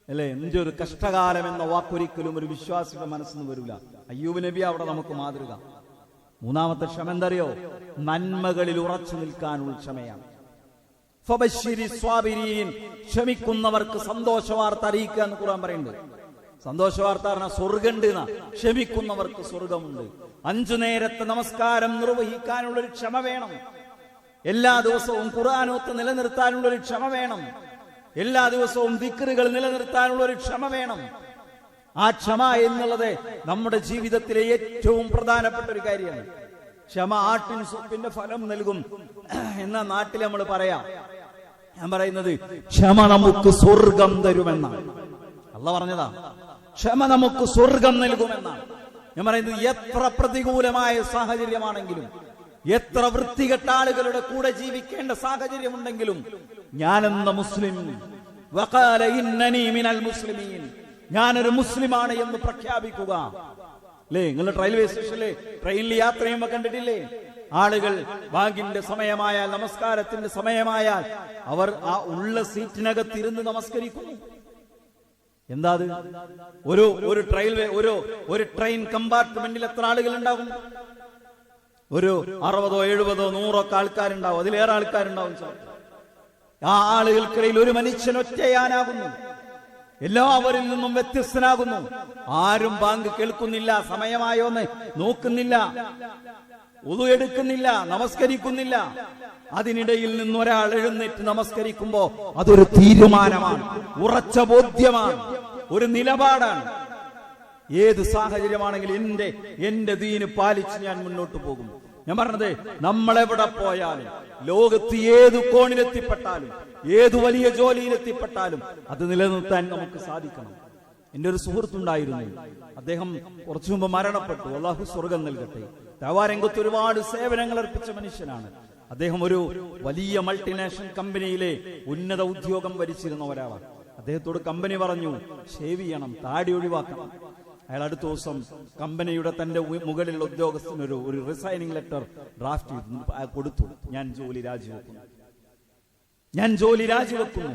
അല്ലെ, എന്റെ ഒരു കഷ്ടകാലം എന്ന വാക്കൊരിക്കലും ഒരു വിശ്വാസിയുടെ മനസ്സിന് വരില്ല. അയ്യൂബ് നബി അവിടെ നമുക്ക് മാതൃക. മൂന്നാമത്തെ ക്ഷമ എന്തറിയോ? നന്മകളിൽ ഉറച്ചു നിൽക്കാനുള്ള ക്ഷമയാണ്. ഫബശ്ശിരി സ്വാബിരീൻ, ക്ഷമിക്കുന്നവർക്ക് സന്തോഷ വാർത്ത അറിയിക്കുക എന്ന് ഖുർആൻ പറയുന്നുണ്ട്. സന്തോഷ വാർത്ത പറഞ്ഞാൽ സ്വർഗമുണ്ട് എന്നാ. ക്ഷമിക്കുന്നവർക്ക് സ്വർഗമുണ്ട്. 5 നേരത്തെ നമസ്കാരം നിർവഹിക്കാനുള്ളൊരു ക്ഷമ വേണം. എല്ലാ ദിവസവും ഖുർആനോത്ത് നിലനിർത്താനുള്ളൊരു ക്ഷമ വേണം. എല്ലാ ദിവസവും ദിക്റുകൾ നിലനിർത്താനുള്ള ഒരു ക്ഷമ വേണം. ആ ക്ഷമ എന്നുള്ളത് നമ്മുടെ ജീവിതത്തിലെ ഏറ്റവും പ്രധാനപ്പെട്ട ഒരു കാര്യമാണ്. ക്ഷമ ആട്ടിൻ സൂപ്പിന്റെ ഫലം നൽകും എന്ന നാട്ടിൽ നമ്മൾ പറയാം. ഞാൻ പറയുന്നത് ക്ഷമ നമുക്ക് സ്വർഗം തരുമെന്നാണ്. അല്ലാഹ് പറഞ്ഞതാ, ക്ഷമ നമുക്ക് സ്വർഗം നൽകുമെന്നാണ്. ഞാൻ പറയുന്നത് എത്ര പ്രതികൂലമായ സാഹചര്യമാണെങ്കിലും, എത്ര വൃത്തികെട്ട ആളുകളുടെ കൂടെ ജീവിക്കേണ്ട സാഹചര്യമുണ്ടെങ്കിലും, ഞാനെന്ന മുസ്ലിം വഖാല ഇന്നനി മിനൽ മുസ്ലിമീൻ, ഞാനൊരു മുസ്ലിമാണ് എന്ന് പ്രഖ്യാപിക്കുക. അല്ലേ, നിങ്ങൾ റെയിൽവേ സ്റ്റേഷനിലെ ട്രെയിനിൽ യാത്ര ചെയ്യുമ്പോൾ കണ്ടിട്ടില്ലേ? ആളുകൾ ബാങ്കിന്റെ സമയമായാൽ, നമസ്കാരത്തിന്റെ സമയമായാൽ അവർ ആ ഉള്ള സീറ്റിനകത്തിരുന്ന് നമസ്കരിക്കുന്നു. എന്താ അത്? ഒരു ട്രെയിൻ കമ്പാർട്ട്മെന്റിൽ എത്ര ആളുകൾ ഉണ്ടാകും? ഒരു 60, 70, 100 ആൾക്കാരുണ്ടാവും. അതിലേറെ ആൾക്കാരുണ്ടാവും. ആ ആളുകൾക്കിടയിൽ ഒരു മനുഷ്യൻ ഒറ്റയാനാകുന്നു. എല്ലാവരിൽ നിന്നും വ്യത്യസ്തനാകുന്നു. ആരും ബാങ്ക് കേൾക്കുന്നില്ല, സമയമായോന്ന് നോക്കുന്നില്ല, ഉളു എടുക്കുന്നില്ല, നമസ്കരിക്കുന്നില്ല. അതിനിടയിൽ നിന്ന് ഒരാൾ എഴുന്നേറ്റ് നമസ്കരിക്കുമ്പോ അതൊരു തീരുമാനമാണ്, ഉറച്ച ബോധ്യമാണ്, ഒരു നിലപാടാണ്. ഏത് സാഹചര്യമാണെങ്കിലും എന്റെ ദീന് പാലിച്ച് ഞാൻ മുന്നോട്ട് പോകും. ഞാൻ പറഞ്ഞത്, നമ്മളെവിടെ പോയാലും, ലോകത്ത് ഏത് കോണിലെത്തിപ്പെട്ടാലും, ഏതു വലിയ ജോലിയിലെത്തിപ്പെട്ടാലും അത് നിലനിർത്താൻ നമുക്ക് സാധിക്കണം. എന്റെ ഒരു സുഹൃത്തുണ്ടായിരുന്നു, അദ്ദേഹം കുറച്ചു മുമ്പ് മരണപ്പെട്ടു. അള്ളാഹു സ്വർഗം നൽകട്ടെ. ദഅവാരംഗത്ത് ഒരുപാട് സേവനങ്ങൾ അർപ്പിച്ച മനുഷ്യനാണ് അദ്ദേഹം. ഒരു വലിയ മൾട്ടിനാഷണൽ കമ്പനിയിലെ ഉന്നത ഉദ്യോഗം ഭരിച്ചിരുന്ന ഒരാളാണ്. അദ്ദേഹത്തോട് കമ്പനി പറഞ്ഞു, ഷേവ് ചെയ്യണം, താടി ഒഴിവാക്കണം. അയാൾ അടുത്ത ദിവസം കമ്പനിയുടെ തന്റെ മുകളിലുള്ള ഉദ്യോഗസ്ഥന് ഒരു റിസൈനിങ് ലെറ്റർ ഡ്രാഫ്റ്റ് ചെയ്ത് കൊടുത്തു. ഞാൻ ജോലി രാജിവെക്കുന്നു.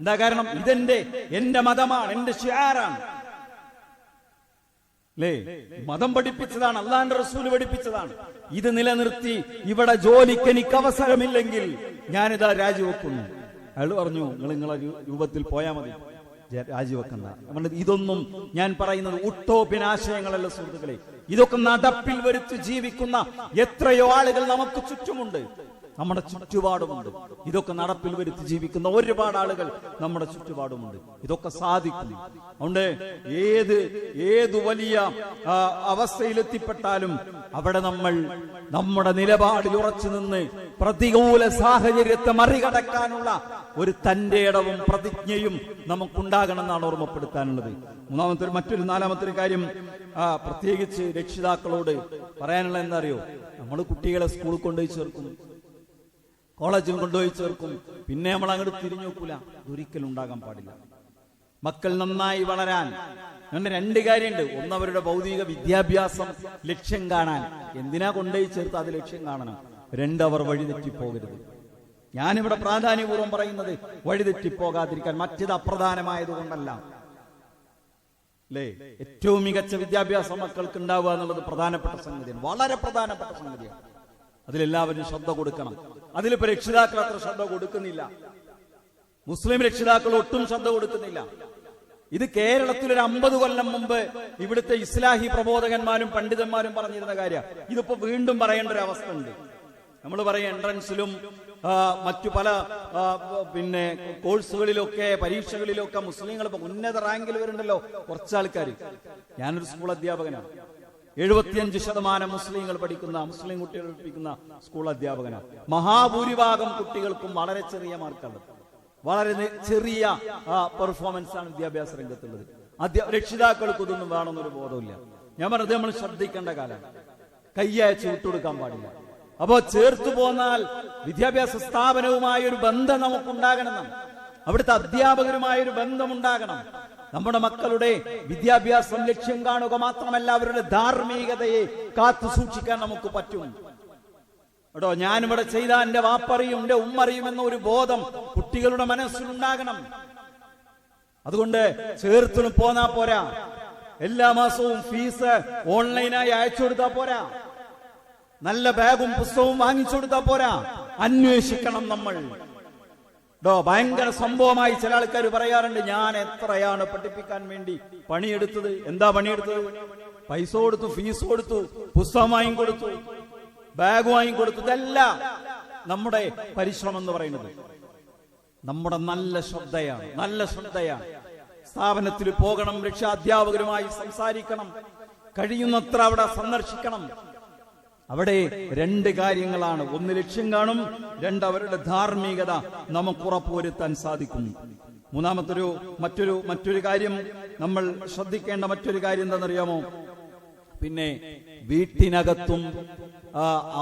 എന്താ കാരണം? എന്റെ മതമാണ്, എന്റെ ഷിആറാണ്. അല്ലേ, മതം പഠിപ്പിച്ചതാണ്, അല്ലാഹുവിന്റെ റസൂല് പഠിപ്പിച്ചതാണ്. ഇത് നിലനിർത്തി ഇവിടെ ജോലിക്ക് എനിക്ക് അവസരമില്ലെങ്കിൽ ഞാനിതാ രാജിവെക്കുന്നു. അയാൾ പറഞ്ഞു, നിങ്ങളെ രൂപത്തിൽ പോയാൽ മതി, രാജിവെക്കണ്ട. ഇതൊന്നും ഞാൻ പറയുന്നത് ഉട്ടോപ്യൻ ആശയങ്ങളല്ല സുഹൃത്തുക്കളെ. ഇതൊക്കെ നടപ്പിൽ വരുത്തി ജീവിക്കുന്ന എത്രയോ ആളുകൾ നമുക്ക് ചുറ്റുമുണ്ട്, നമ്മുടെ ചുറ്റുപാടുമുണ്ട്. ഇതൊക്കെ നടപ്പിൽ വരുത്തി ജീവിക്കുന്ന ഒരുപാട് ആളുകൾ നമ്മുടെ ചുറ്റുപാടുമുണ്ട്. ഇതൊക്കെ സാധിക്കും. അതുകൊണ്ട് ഏത് വലിയ അവസ്ഥയിലെത്തിപ്പെട്ടാലും അവിടെ നമ്മൾ നമ്മുടെ നിലപാടിൽ ഉറച്ചു നിന്ന് പ്രതികൂല സാഹചര്യത്തെ മറികടക്കാനുള്ള ഒരു തന്റെ ഇടവും പ്രതിജ്ഞയും നമുക്കുണ്ടാകണമെന്നാണ് ഓർമ്മപ്പെടുത്താനുള്ളത്. നാലാമത്തെ കാര്യം, പ്രത്യേകിച്ച് രക്ഷിതാക്കളോട് പറയാനുള്ള എന്താ അറിയോ? നമ്മൾ കുട്ടികളെ സ്കൂളിൽ കൊണ്ടുപോയി ചേർക്കും, കോളേജിൽ കൊണ്ടുപോയി ചേർക്കും, പിന്നെ നമ്മൾ അങ്ങോട്ട് തിരിഞ്ഞു നോക്കൂല. ഒരിക്കലും ഉണ്ടാകാൻ പാടില്ല. മക്കൾ നന്നായി വളരാൻ അങ്ങനെ 2 കാര്യമുണ്ട്. ഒന്ന്, അവരുടെ ഭൗതിക വിദ്യാഭ്യാസം ലക്ഷ്യം കാണാൻ. എന്തിനാ കൊണ്ടുപോയി ചേർത്ത്? അത് ലക്ഷ്യം കാണണം. 2, അവർ വഴിതെറ്റിപ്പോകരുത്. ഞാനിവിടെ പ്രാധാന്യപൂർവ്വം പറയുന്നത് വഴിതെറ്റിപ്പോകാതിരിക്കാൻ, മറ്റത് അപ്രധാനമായത് കൊണ്ടല്ല. അല്ലേ, ഏറ്റവും മികച്ച വിദ്യാഭ്യാസം മക്കൾക്ക് ഉണ്ടാവുക എന്നുള്ളത് പ്രധാനപ്പെട്ട സംഗതിയാണ്, വളരെ പ്രധാനപ്പെട്ട സംഗതിയാണ്. അതിലെല്ലാവരും ശ്രദ്ധ കൊടുക്കണം. അതിലിപ്പോ രക്ഷിതാക്കൾ അത്ര ശ്രദ്ധ കൊടുക്കുന്നില്ല. മുസ്ലിം രക്ഷിതാക്കൾ ഒട്ടും ശ്രദ്ധ കൊടുക്കുന്നില്ല. ഇത് കേരളത്തിൽ ഒരു 50 കൊല്ലം മുമ്പ് ഇവിടുത്തെ ഇസ്ലാഹി പ്രബോധകന്മാരും പണ്ഡിതന്മാരും പറഞ്ഞിരുന്ന കാര്യം. ഇതിപ്പോ വീണ്ടും പറയേണ്ട ഒരു അവസ്ഥ ഉണ്ട്. നമ്മൾ പറയും എൻട്രൻസിലും മറ്റു പല കോഴ്സുകളിലൊക്കെ പരീക്ഷകളിലൊക്കെ മുസ്ലിങ്ങൾ ഇപ്പൊ ഉന്നത റാങ്കിൽ വരുന്നുണ്ടല്ലോ കുറച്ച് ആൾക്കാർ. ഞാനൊരു സ്കൂൾ അധ്യാപകനാണ്. 75% മുസ്ലിങ്ങൾ പഠിക്കുന്ന, മുസ്ലിം കുട്ടികൾ പഠിപ്പിക്കുന്ന സ്കൂൾ അധ്യാപകനാണ്. മഹാഭൂരിഭാഗം കുട്ടികൾക്കും വളരെ ചെറിയ മാർക്കാണ്, വളരെ ചെറിയ പെർഫോമൻസ് ആണ് വിദ്യാഭ്യാസ രംഗത്തുള്ളത്. രക്ഷിതാക്കൾക്ക് ഇതൊന്നും വേണമെന്നൊരു ബോധമില്ല. ഞാൻ പറഞ്ഞത് നമ്മൾ ശ്രദ്ധിക്കേണ്ട കാലം, കയ്യയച്ച് വിട്ടുകൊടുക്കാൻ പാടില്ല. അപ്പോ ചേർത്തു പോന്നാൽ വിദ്യാഭ്യാസ സ്ഥാപനവുമായ ഒരു ബന്ധം നമുക്കുണ്ടാകണം, അവിടുത്തെ അധ്യാപകരുമായൊരു ബന്ധമുണ്ടാകണം. നമ്മുടെ മക്കളുടെ വിദ്യാഭ്യാസം ലക്ഷ്യം കാണുക മാത്രമല്ല, അവരുടെ ധാർമ്മികതയെ കാത്തു സൂക്ഷിക്കാൻ നമുക്ക് പറ്റും. കേട്ടോ, ഞാനിവിടെ ചെയ്ത എന്റെ വാപ്പറിയും എന്റെ ഉമ്മറിയും എന്ന ഒരു ബോധം കുട്ടികളുടെ മനസ്സിലുണ്ടാകണം. അതുകൊണ്ട് ചേർത്തിന് പോന്നാ പോരാ, എല്ലാ മാസവും ഫീസ് ഓൺലൈനായി അയച്ചു കൊടുത്താ പോരാ, നല്ല ബാഗും പുസ്തകവും വാങ്ങിച്ചു കൊടുത്താ പോരാ, അന്വേഷിക്കണം നമ്മൾ. ഭയങ്കര സംഭവമായി ചില ആൾക്കാർ പറയാറുണ്ട്, ഞാൻ എത്രയാണ് പഠിപ്പിക്കാൻ വേണ്ടി പണിയെടുത്തത്. എന്താ പണിയെടുത്തത്? പൈസ കൊടുത്തു, ഫീസ് കൊടുത്തു, പുസ്തകം വാങ്ങിക്കൊടുത്തു, ബാഗ് വാങ്ങിക്കൊടുത്തു. ഇതല്ല നമ്മുടെ പരിശ്രമം എന്ന് പറയുന്നത്. നമ്മുടെ നല്ല ശ്രദ്ധയാണ്. സ്ഥാപനത്തിൽ പോകണം, രക്ഷാധ്യാപകരുമായി സംസാരിക്കണം, കഴിയുന്നത്ര അവിടെ സന്ദർശിക്കണം. അവിടെ രണ്ട് കാര്യങ്ങളാണ്: ഒന്ന് ലക്ഷ്യം കാണും, രണ്ട് അവരുടെ ധാർമ്മികത നമുക്ക് ഉറപ്പുവരുത്താൻ സാധിക്കും. മറ്റൊരു കാര്യം നമ്മൾ ശ്രദ്ധിക്കേണ്ട മറ്റൊരു കാര്യം എന്താണെന്നറിയാമോ? പിന്നെ വീട്ടിനകത്തും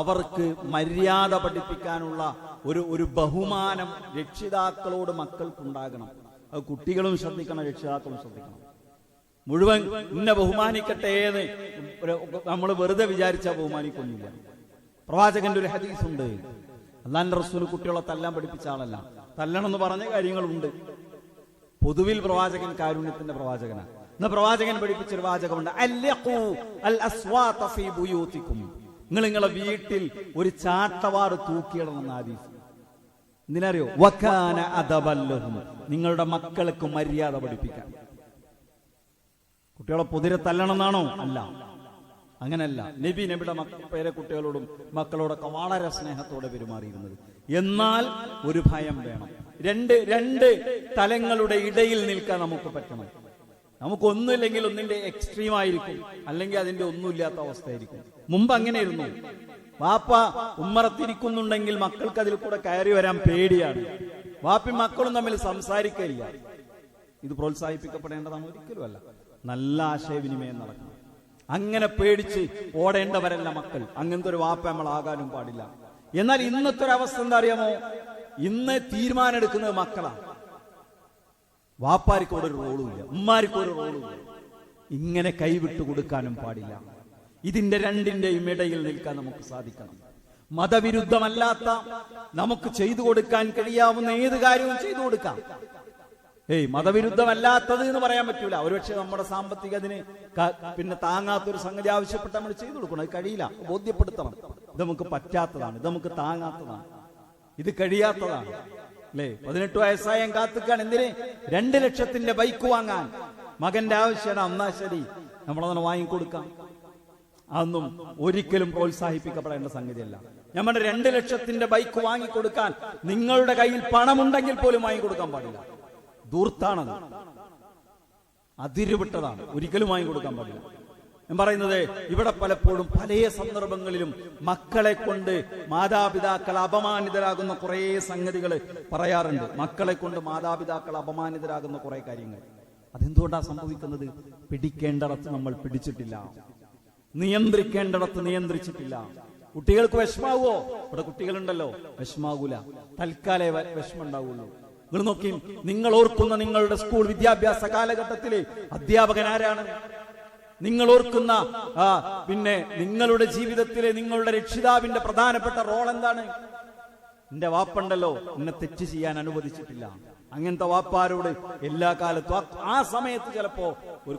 അവർക്ക് മര്യാദ പഠിപ്പിക്കാനുള്ള ഒരു ബഹുമാനം രക്ഷിതാക്കളോട് മക്കൾക്കുണ്ടാകണം. അത് കുട്ടികളും ശ്രദ്ധിക്കണം, രക്ഷിതാക്കളും ശ്രദ്ധിക്കണം. മുഴുവൻ ഇന്നെ ബഹുമാനിക്കട്ടെ എന്ന് നമ്മൾ വെറുതെ വിചാരിച്ചാൽ ബഹുമാനിക്കൊന്നുമില്ല. പ്രവാചകന്റെ ഒരു ഹദീസുണ്ട്, അല്ലാഹുവിന്റെ റസൂൽ കുട്ടികളെ തല്ലാൻ പഠിപ്പിച്ച ആളല്ല. തല്ലണം എന്ന് പറഞ്ഞ കാര്യങ്ങളുണ്ട്. പൊതുവിൽ പ്രവാചകൻ കാരുണ്യത്തിന്റെ പ്രവാചകനാണ്. ഇന്ന് പ്രവാചകൻ പഠിപ്പിച്ചൊരു വാചകമുണ്ട്, നിങ്ങൾ നിങ്ങളെ വീട്ടിൽ ഒരു ചാട്ടവാറ് തൂക്കിയിടണമെന്ന് ഹദീസ്. എന്തിനറിയോ? വകാന അദബല്ലഹും, നിങ്ങളുടെ മക്കൾക്ക് മര്യാദ പഠിപ്പിക്കാൻ. കുട്ടികളെ പൊതിരെ തല്ലണമെന്നാണോ? അല്ല, അങ്ങനല്ല. നബിയുടെ പേരെ കുട്ടികളോടും മക്കളോടൊക്കെ വളരെ സ്നേഹത്തോടെ പെരുമാറിയിരുന്നത്. എന്നാൽ ഒരു ഭയം വേണം. രണ്ട് തലങ്ങളുടെ ഇടയിൽ നിൽക്കാൻ നമുക്ക് പറ്റണം. നമുക്കൊന്നുമില്ലെങ്കിൽ ഒന്നിന്റെ എക്സ്ട്രീം ആയിരിക്കും, അല്ലെങ്കിൽ അതിന്റെ ഒന്നുമില്ലാത്ത അവസ്ഥയായിരിക്കും. മുമ്പ് അങ്ങനെയായിരുന്നു. വാപ്പ ഉമ്മറത്തിരിക്കുന്നുണ്ടെങ്കിൽ മക്കൾക്ക് അതിൽ കൂടെ കയറി വരാൻ പേടിയാണ്. വാപ്പി മക്കളും തമ്മിൽ സംസാരിക്കില്ല. ഇത് പ്രോത്സാഹിപ്പിക്കപ്പെടേണ്ടതാണ്? ഒരിക്കലുമല്ല. നല്ല ആശയവിനിമയം നടക്കണം. അങ്ങനെ പേടിച്ച് ഓടേണ്ടവരല്ല മക്കൾ. അങ്ങനത്തെ ഒരു വാപ്പ നമ്മൾ ആകാനും പാടില്ല. എന്നാൽ ഇന്നത്തെ ഒരു അവസ്ഥ എന്താ അറിയാമോ? ഇന്ന് തീരുമാനം എടുക്കുന്നത് മക്കളാണ്. വാപ്പാർക്ക് ഒരു റോളും ഇല്ല, ഉമ്മാർക്ക് ഒരു റോളും ഇല്ല. ഇങ്ങനെ കൈവിട്ടു കൊടുക്കാനും പാടില്ല. ഇതിന്റെ രണ്ടിന്റെയും ഇടയിൽ നിൽക്കാൻ നമുക്ക് സാധിക്കണം. മതവിരുദ്ധമല്ലാത്ത, നമുക്ക് ചെയ്തു കൊടുക്കാൻ കഴിയാവുന്ന ഏത് കാര്യവും ചെയ്തു കൊടുക്കാം. മതവിരുദ്ധമല്ലാത്തത് എന്ന് പറയാൻ പറ്റൂല. ഒരുപക്ഷെ നമ്മുടെ സാമ്പത്തികത്തിന് പിന്നെ താങ്ങാത്തൊരു സംഗതി ആവശ്യപ്പെട്ട് നമ്മൾ ചെയ്തു കൊടുക്കണം. അത് കഴിയില്ല, ബോധ്യപ്പെടുത്തണം. ഇത് നമുക്ക് പറ്റാത്തതാണ്, ഇത് നമുക്ക് താങ്ങാത്തതാണ്, ഇത് കഴിയാത്തതാണ്. അല്ലേ? 18 വയസ്സായ കാത്തുക്കാൻ എന്തിന്? 2 ലക്ഷത്തിന്റെ ബൈക്ക് വാങ്ങാൻ മകന്റെ ആവശ്യമാണ്. എന്നാ ശരി, നമ്മളതിനെ വാങ്ങിക്കൊടുക്കാം. അതൊന്നും ഒരിക്കലും പ്രോത്സാഹിപ്പിക്കപ്പെടേണ്ട സംഗതിയല്ല. നമ്മുടെ 2 ലക്ഷത്തിന്റെ ബൈക്ക് വാങ്ങിക്കൊടുക്കാൻ നിങ്ങളുടെ കയ്യിൽ പണമുണ്ടെങ്കിൽ പോലും വാങ്ങിക്കൊടുക്കാൻ പാടില്ല. ദൂർത്താണത്, അതിരുവിട്ടതാണ്, ഒരിക്കലും വാങ്ങിക്കൊടുക്കാൻ പാടില്ല. ഞാൻ പറയുന്നത്, ഇവിടെ പലപ്പോഴും പല സന്ദർഭങ്ങളിലും മക്കളെ കൊണ്ട് മാതാപിതാക്കൾ അപമാനിതരാകുന്ന കുറെ സംഗതികൾ പറയാറുണ്ട്. മക്കളെ കൊണ്ട് മാതാപിതാക്കൾ അപമാനിതരാകുന്ന കുറെ കാര്യങ്ങൾ. അതെന്തുകൊണ്ടാണ് സംഭവിക്കുന്നത്? പിടിക്കേണ്ടിടത്ത് നമ്മൾ പിടിച്ചിട്ടില്ല, നിയന്ത്രിക്കേണ്ടിടത്ത് നിയന്ത്രിച്ചിട്ടില്ല. കുട്ടികൾക്ക് വിഷമാവോ? ഇവിടെ കുട്ടികളുണ്ടല്ലോ, വിഷമാകൂല. തൽക്കാലേ വിഷമം ഉണ്ടാവുള്ളൂ. നിങ്ങൾ നോക്കി, നിങ്ങൾ ഓർക്കുന്ന നിങ്ങളുടെ സ്കൂൾ വിദ്യാഭ്യാസ കാലഘട്ടത്തിലെ അധ്യാപകൻ ആരാണ്? നിങ്ങൾ ഓർക്കുന്ന പിന്നെ നിങ്ങളുടെ ജീവിതത്തിലെ നിങ്ങളുടെ രക്ഷിതാവിന്റെ പ്രധാനപ്പെട്ട റോൾ എന്താണ്? എന്റെ വാപ്പുണ്ടല്ലോ, എന്നെ തെറ്റ് ചെയ്യാൻ അനുവദിച്ചിട്ടില്ല. അങ്ങനത്തെ വാപ്പാരോട് എല്ലാ കാലത്തും ആ സമയത്ത് ചിലപ്പോ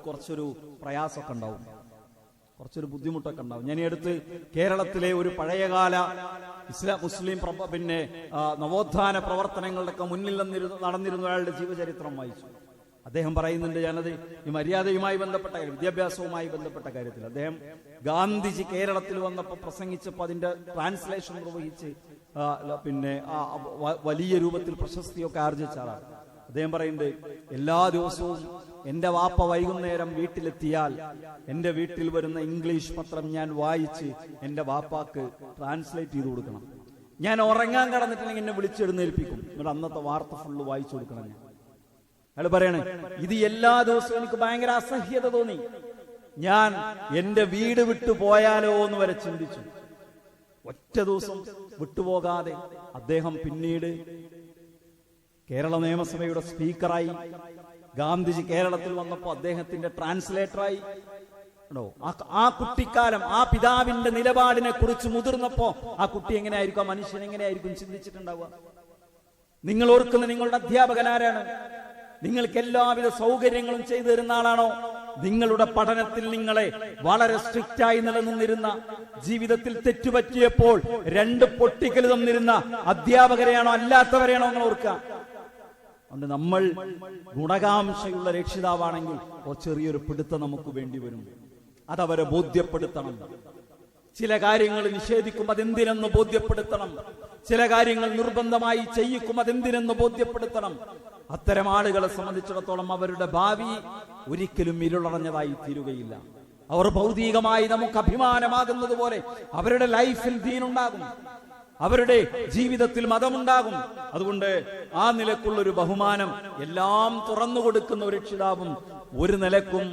കുറച്ചൊരു പ്രയാസമൊക്കെ ഉണ്ടാവും, കുറച്ചൊരു ബുദ്ധിമുട്ടൊക്കെ ഉണ്ടാവും. ഞാൻ ഈ അടുത്ത് കേരളത്തിലെ ഒരു പഴയകാല മുസ്ലിം പിന്നെ നവോത്ഥാന പ്രവർത്തനങ്ങളുടെയൊക്കെ മുന്നിൽ നടന്നിരുന്ന ഒരാളുടെ ജീവചരിത്രം വായിച്ചു. അദ്ദേഹം പറയുന്നുണ്ട്, ഞാനത് ഈ മര്യാദയുമായി ബന്ധപ്പെട്ട കാര്യം, വിദ്യാഭ്യാസവുമായി ബന്ധപ്പെട്ട കാര്യത്തിൽ അദ്ദേഹം ഗാന്ധിജി കേരളത്തിൽ വന്നപ്പോൾ പ്രസംഗിച്ചപ്പോൾ അതിന്റെ ട്രാൻസ്ലേഷൻ നിർവഹിച്ച് പിന്നെ വലിയ രൂപത്തിൽ പ്രശസ്തിയൊക്കെ ആർജിച്ച ആളാണ്. അദ്ദേഹം പറയുന്നത്, എല്ലാ ദിവസവും എന്റെ വാപ്പ വൈകുന്നേരം വീട്ടിലെത്തിയാൽ എന്റെ വീട്ടിൽ വരുന്ന ഇംഗ്ലീഷ് പത്രം ഞാൻ വായിച്ച് എന്റെ വാപ്പാക്ക് ട്രാൻസ്ലേറ്റ് ചെയ്ത് കൊടുക്കണം. ഞാൻ ഉറങ്ങാൻ കടന്നിട്ടുണ്ടെങ്കിൽ എന്നെ വിളിച്ചെഴുന്നേൽപ്പിക്കും. എന്നിട്ട് അന്നത്തെ വാർത്ത ഫുള്ള് വായിച്ചു കൊടുക്കണം. അയാൾ പറയണേ, ഇത് എല്ലാ ദിവസവും എനിക്ക് ഭയങ്കര അസഹ്യത തോന്നി, ഞാൻ എന്റെ വീട് വിട്ടു പോയാലോ എന്ന് വരെ ചിന്തിച്ചു. ഒറ്റ ദിവസം വിട്ടുപോകാതെ അദ്ദേഹം പിന്നീട് കേരള നിയമസഭയുടെ സ്പീക്കറായി. ഗാന്ധിജി കേരളത്തിൽ വന്നപ്പോൾ അദ്ദേഹത്തിന്റെ ട്രാൻസ്ലേറ്ററായി. ആ കുട്ടിക്കാലം, ആ പിതാവിന്റെ നിലപാടിനെ കുറിച്ച് മുതിർന്നപ്പോ ആ കുട്ടി എങ്ങനെയായിരിക്കും, ആ മനുഷ്യൻ എങ്ങനെയായിരിക്കും ചിന്തിച്ചിട്ടുണ്ടാവുക? നിങ്ങൾ ഓർക്കുന്ന നിങ്ങളുടെ അധ്യാപകൻ ആരാണ്? നിങ്ങൾക്ക് എല്ലാവിധ സൗകര്യങ്ങളും ചെയ്തു തരുന്ന ആളാണോ? നിങ്ങളുടെ പഠനത്തിൽ നിങ്ങളെ വളരെ സ്ട്രിക്റ്റ് ആയി നിലനിന്നിരുന്ന, ജീവിതത്തിൽ തെറ്റുപറ്റിയപ്പോൾ 2 പൊട്ടിക്കൽ തന്നിരുന്ന അധ്യാപകരെയാണോ അല്ലാത്തവരെയാണോ നിങ്ങൾ ഓർക്കുക? അതുകൊണ്ട് നമ്മൾ ഗുണകാംക്ഷയുള്ള രക്ഷിതാവാണെങ്കിൽ ചെറിയൊരു പിടുത്തം നമുക്ക് വേണ്ടി വരും. അതവരെ ബോധ്യപ്പെടുത്തണം. ചില കാര്യങ്ങൾ നിഷേധിക്കും, അതെന്തിനെന്ന് ബോധ്യപ്പെടുത്തണം. ചില കാര്യങ്ങൾ നിർബന്ധമായി ചെയ്യിക്കും, അതെന്തിനെന്ന് ബോധ്യപ്പെടുത്തണം. അത്തരം ആളുകളെ സംബന്ധിച്ചിടത്തോളം അവരുടെ ഭാവി ഒരിക്കലും ഇരുളടഞ്ഞതായി തീരുകയില്ല. അവർ ഭൗതികമായി നമുക്ക് അഭിമാനമാകുന്നത് പോലെ അവരുടെ ലൈഫിൽ ദീനുണ്ടാകും, അവരുടെ ജീവിതത്തിൽ മതമുണ്ടാകും. അതുകൊണ്ട് ആ നിലക്കുള്ളൊരു ബഹുമാനം എല്ലാം തുറന്നു കൊടുക്കുന്ന ഒരു രക്ഷിതാവും ഒരു നിലക്കും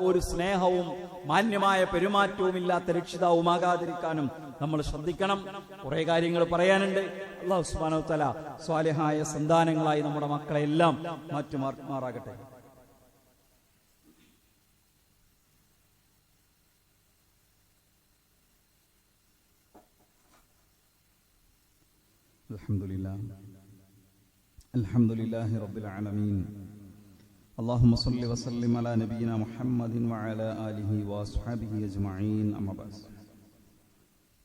ഒരു സ്നേഹവും മാന്യമായ പെരുമാറ്റവും ഇല്ലാത്ത രക്ഷിതാവുമാകാതിരിക്കാനും നമ്മൾ ശ്രദ്ധിക്കണം. കുറെ കാര്യങ്ങൾ പറയാനുണ്ട്. അല്ലാഹു സുബ്ഹാനഹു വ തആല സ്വാലിഹായ സന്താനങ്ങളായി നമ്മുടെ മക്കളെ എല്ലാം മാറ്റുമാറാകട്ടെ. അൽഹംദുലില്ലാഹി റബ്ബിൽ ആലമീൻ. اللهم صل وسلم على نبينا محمد وعلى آله وأصحابه أجمعين. أما بعد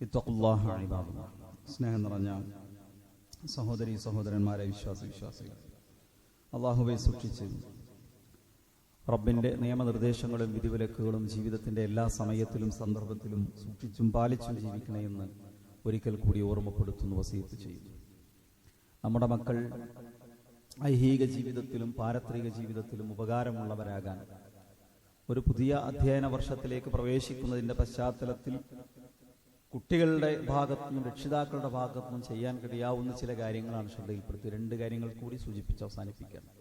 اتقوا الله عباد الله. സ്നേഹം നിറഞ്ഞ സഹോദരി സഹോദരന്മാരെ, വിശ്വാസികൾ, അല്ലാഹുവെ സൂക്ഷിച്ച് റബ്ബിന്റെ നിയമനിർദ്ദേശങ്ങളും വിധിവിലക്കുകളും ജീവിതത്തിന്റെ എല്ലാ സമയത്തിലും സന്ദർഭത്തിലും സൂക്ഷിച്ചും പാലിച്ചും ജീവിക്കണേ എന്ന് ഒരിക്കൽ കൂടി ഓർമ്മപ്പെടുത്തുന്നു, വസിയത്ത് ചെയ്യുന്നു. നമ്മുടെ മക്കൾ ഐഹിക ജീവിതത്തിലും പാരത്രിക ജീവിതത്തിലും ഉപകാരമുള്ളവരാകാൻ ഒരു പുതിയ അധ്യയന വർഷത്തിലേക്ക് പ്രവേശിക്കുന്നതിന്റെ പശ്ചാത്തലത്തിൽ കുട്ടികളുടെ ഭാഗത്തുനിന്നും രക്ഷിതാക്കളുടെ ഭാഗത്തുനിന്നും ചെയ്യാൻ കഴിയാവുന്ന ചില കാര്യങ്ങളാണ് ശ്രദ്ധയിൽപ്പെടുത്തി. 2 കാര്യങ്ങൾ കൂടി സൂചിപ്പിച്ച് അവസാനിപ്പിക്കണം.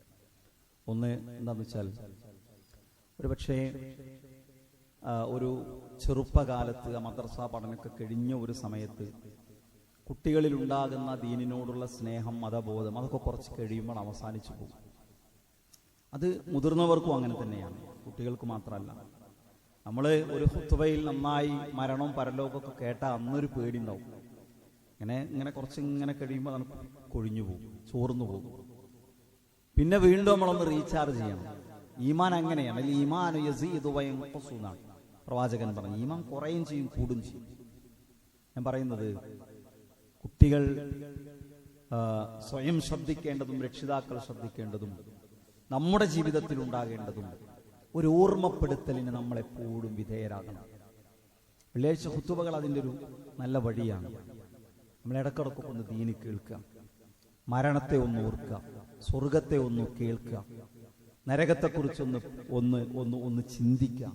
ഒന്ന് എന്താണെന്ന് വെച്ചാൽ, ഒരുപക്ഷെ ഒരു ചെറുപ്പകാലത്ത് മദ്രസ പഠനമൊക്കെ കഴിഞ്ഞ ഒരു സമയത്ത് കുട്ടികളിൽ ഉണ്ടാകുന്ന ദീനിനോടുള്ള സ്നേഹം, മതബോധം, അതൊക്കെ കുറച്ച് കഴിയുമ്പോൾ അവസാനിച്ചു പോകും. അത് മുതിർന്നവർക്കും അങ്ങനെ തന്നെയാണ്, കുട്ടികൾക്ക് മാത്രമല്ല. നമ്മൾ ഒരു ഖുത്ബയിൽ നന്നായി മരണവും പരലോകമൊക്കെ കേട്ടാൽ അന്നൊരു പേടി ഉണ്ടാവും. ഇങ്ങനെ കുറച്ചിങ്ങനെ കഴിയുമ്പോൾ നമുക്ക് കൊഴിഞ്ഞു പോകും, ചോർന്നു പോകും. പിന്നെ വീണ്ടും നമ്മളൊന്ന് റീചാർജ് ചെയ്യണം. ഈമാൻ അങ്ങനെയാണ്. അല്ലെങ്കിൽ ഈമാൻ യസീദു വയൻഖുസു എന്നാണ് പ്രവാചകൻ പറഞ്ഞു. ഈമാൻ കുറയും ചെയ്യും, കൂടും ചെയ്യും. ഞാൻ പറയുന്നത്, കുട്ടികൾ സ്വയം ശ്രദ്ധിക്കേണ്ടതും രക്ഷിതാക്കൾ ശ്രദ്ധിക്കേണ്ടതും നമ്മുടെ ജീവിതത്തിൽ ഉണ്ടാകേണ്ടതും ഒരു ഓർമ്മപ്പെടുത്തലിന് നമ്മളെപ്പോഴും വിധേയരാകണം. വെള്ളിയാഴ്ച ഖുതുബകൾ അതിൻ്റെ ഒരു നല്ല വഴിയാണ്. നമ്മൾ ഇടക്കിടക്കൊക്കെ ഒന്ന് ദീനി കേൾക്കുക, മരണത്തെ ഒന്ന് ഓർക്കുക, സ്വർഗത്തെ ഒന്ന് കേൾക്കുക, നരകത്തെക്കുറിച്ചൊന്ന് ഒന്ന് ഒന്ന് ഒന്ന് ചിന്തിക്കുക.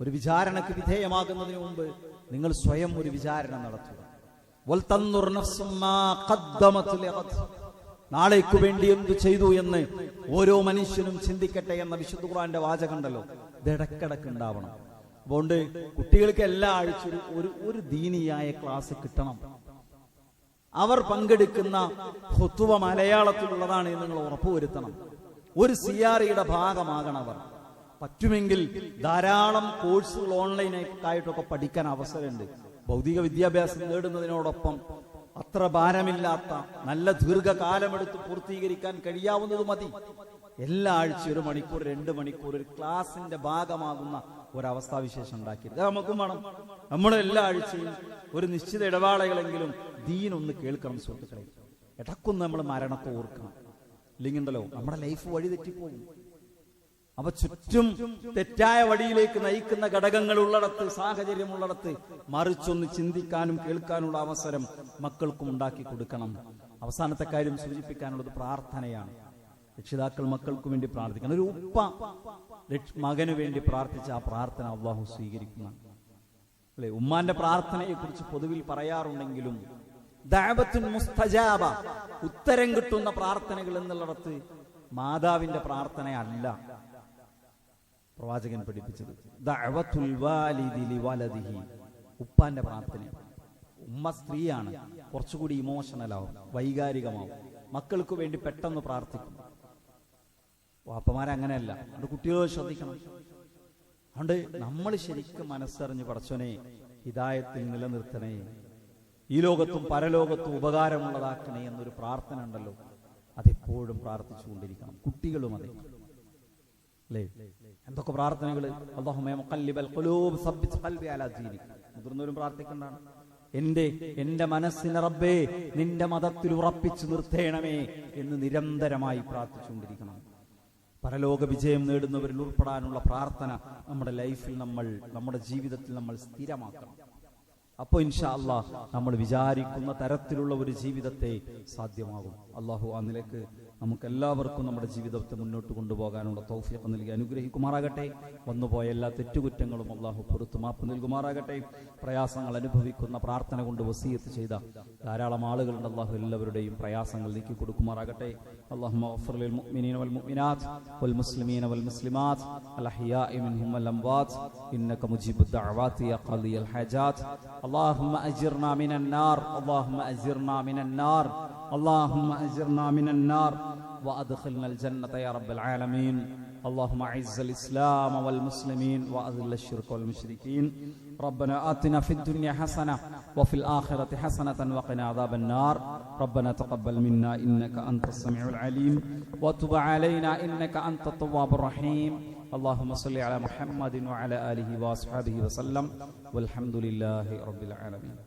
ഒരു വിചാരണക്ക് വിധേയമാകുന്നതിന് മുമ്പ് നിങ്ങൾ സ്വയം ഒരു വിചാരണ നടത്തുക. നാളേക്ക് വേണ്ടി എന്ത് ചെയ്തു എന്ന് ഓരോ മനുഷ്യനും ചിന്തിക്കട്ടെ എന്ന വിശുദ്ധ ഖുർആന്റെ വാചകമുണ്ടല്ലോ, ഇത് ഇടക്കിടക്ക് ഉണ്ടാവണം. അതുകൊണ്ട് കുട്ടികൾക്ക് എല്ലാ ആഴ്ചയും ഒരു ദീനിയായ ക്ലാസ് കിട്ടണം. അവർ പങ്കെടുക്കുന്ന ഖുതുബ മലയാളത്തിലുള്ളതാണ് എന്ന് നിങ്ങൾ ഉറപ്പുവരുത്തണം. ഒരു സിആർഇയുടെ ഭാഗമാകണം അവർ. പറ്റുമെങ്കിൽ ധാരാളം കോഴ്സുകൾ ഓൺലൈനായിട്ടൊക്കെ പഠിക്കാൻ അവസരമുണ്ട്. ഭൗതിക വിദ്യാഭ്യാസം നേടുന്നതിനോടൊപ്പം അത്ര ഭാരമില്ലാത്ത, നല്ല ദീർഘകാലമെടുത്ത് പൂർത്തീകരിക്കാൻ കഴിയാവുന്നത് മതി. എല്ലാ ആഴ്ചയും 1 മണിക്കൂർ 2 മണിക്കൂർ ഒരു ക്ലാസിന്റെ ഭാഗമാകുന്ന ഒരവസ്ഥാവിശേഷം ഉണ്ടാക്കിയത് നമുക്കും വേണം. നമ്മൾ എല്ലാ ആഴ്ചയും ഒരു നിശ്ചിത ഇടവേളകളെങ്കിലും ദീനൊന്ന് കേൾക്കണം. സുഹൃത്തുക്കളെ, ഇടക്കൊന്ന് നമ്മൾ മരണത്തെ ഓർക്കണം. ഇല്ലെങ്കിൽ ഉണ്ടല്ലോ നമ്മുടെ ലൈഫ് വഴി തെറ്റിപ്പോകും. അപ്പൊ ചുറ്റും തെറ്റായ വഴിയിലേക്ക് നയിക്കുന്ന ഘടകങ്ങൾ ഉള്ളിടത്ത്, സാഹചര്യം ഉള്ളിടത്ത് മറിച്ചൊന്ന് ചിന്തിക്കാനും കേൾക്കാനുള്ള അവസരം മക്കൾക്കും ഉണ്ടാക്കി കൊടുക്കണം. അവസാനത്തെ കാര്യം സൂചിപ്പിക്കാനുള്ളത് പ്രാർത്ഥനയാണ്. രക്ഷിതാക്കൾ മക്കൾക്ക് വേണ്ടി പ്രാർത്ഥിക്കണം. ഒരു ഉപ്പ മകന് വേണ്ടി പ്രാർത്ഥിച്ച ആ പ്രാർത്ഥന അള്ളാഹു സ്വീകരിക്കുന്ന അല്ലെ. ഉമ്മാന്റെ പ്രാർത്ഥനയെ കുറിച്ച് പൊതുവിൽ പറയാറുണ്ടെങ്കിലും ദഅവത്തുൻ മുസ്തജാബ, ഉത്തരം കിട്ടുന്ന പ്രാർത്ഥനകൾ എന്നുള്ളിടത്ത് മാതാവിന്റെ പ്രാർത്ഥനയല്ല പ്രവാചകൻ പഠിപ്പിച്ചത്. ദഅവത്തുൽ വാലിദി ലിവലദിഹി, ഉപ്പാന്റെ പ്രാർത്ഥന. ഉമ്മ സ്ത്രീയാണ്, കുറച്ചുകൂടി ഇമോഷണൽ ആവും, വൈകാരികമാവും, മക്കൾക്ക് വേണ്ടി പെട്ടെന്ന് പ്രാർത്ഥിക്കും. വാപ്പമാരങ്ങനെയല്ല. അതുകൊണ്ട് കുട്ടികളെ ശ്രദ്ധിക്കണം. അതുകൊണ്ട് നമ്മൾ ശരിക്കും മനസ്സറിഞ്ഞ് പടച്ചോനെ ഹിദായത്തിൽ നിലനിർത്തണേ, ഈ ലോകത്തും പരലോകത്തും ഉപകാരമുള്ളതാക്കണേ എന്നൊരു പ്രാർത്ഥന ഉണ്ടല്ലോ, അതെപ്പോഴും പ്രാർത്ഥിച്ചുകൊണ്ടിരിക്കണം. കുട്ടികളും അതെ അല്ലേ. എന്തൊക്കെ പ്രാർത്ഥനകൾ! അല്ലാഹുമ്മ മുഖല്ലിബൽ ഖുലൂബ് സബ്ബിത് ഖൽബി അലാ ദീനിക്. മുതിർന്നവരും പ്രാർത്ഥിക്കേണ്ടതാണ്. എന്റെ മനസ്സിനെ റബ്ബേ നിന്റെ മതത്തിൽ ഉറപ്പിച്ചു നിർത്തേണമേ എന്ന് നിരന്തരമായി പ്രാർത്ഥിച്ചുകൊണ്ടിരിക്കണം. പരലോക വിജയം നേടുന്നവരിൽ ഉൾപ്പെടാനുള്ള പ്രാർത്ഥന നമ്മുടെ ലൈഫിൽ നമ്മുടെ ജീവിതത്തിൽ നമ്മൾ സ്ഥിരമാക്കണം. അപ്പോൾ ഇൻഷാ അല്ലാഹ് നമ്മൾ വിചാരിക്കുന്ന തരത്തിലുള്ള ഒരു ജീവിതത്തെ സാധ്യമാകും. അള്ളാഹു ആ നിലക്ക് നമുക്കെല്ലാവർക്കും നമ്മുടെ ജീവിതത്തെ മുന്നോട്ട് കൊണ്ടുപോകാനുള്ള തൗഫീഖ് നൽകി അനുഗ്രഹിക്കുമാറാകട്ടെ. വന്നുപോയ എല്ലാ തെറ്റുകുറ്റങ്ങളും അള്ളാഹു പുറത്തു മാപ്പ് നൽകുമാറാകട്ടെ. പ്രയാസങ്ങൾ അനുഭവിക്കുന്ന പ്രാർത്ഥന കൊണ്ട് വസിയത്ത് ചെയ്ത ധാരാളം ആളുകളുണ്ട്. അള്ളാഹു എല്ലാവരുടെയും പ്രയാസങ്ങൾ നീക്കി കൊടുക്കുമാറാകട്ടെ. اللهم اغفر للمؤمنين والمؤمنات والمسلمين والمسلمات الأحياء منهم والأموات إنك مجيب الدعوات يا قاضي الحاجات. اللهم أجرنا من النار، اللهم أجرنا من النار، اللهم أجرنا من النار وأدخلنا الجنة يا رب العالمين. اللهم أعز الإسلام والمسلمين وأذل الشرك والمشركين. ربنا آتنا في الدنيا حسنة وفي الآخرة حسنة وقنا عذاب النار. ربنا تقبل منا إنك أنت السميع العليم وتب علينا إنك أنت التواب الرحيم. اللهم صل على محمد وعلى آله وأصحابه وسلم والحمد لله رب العالمين.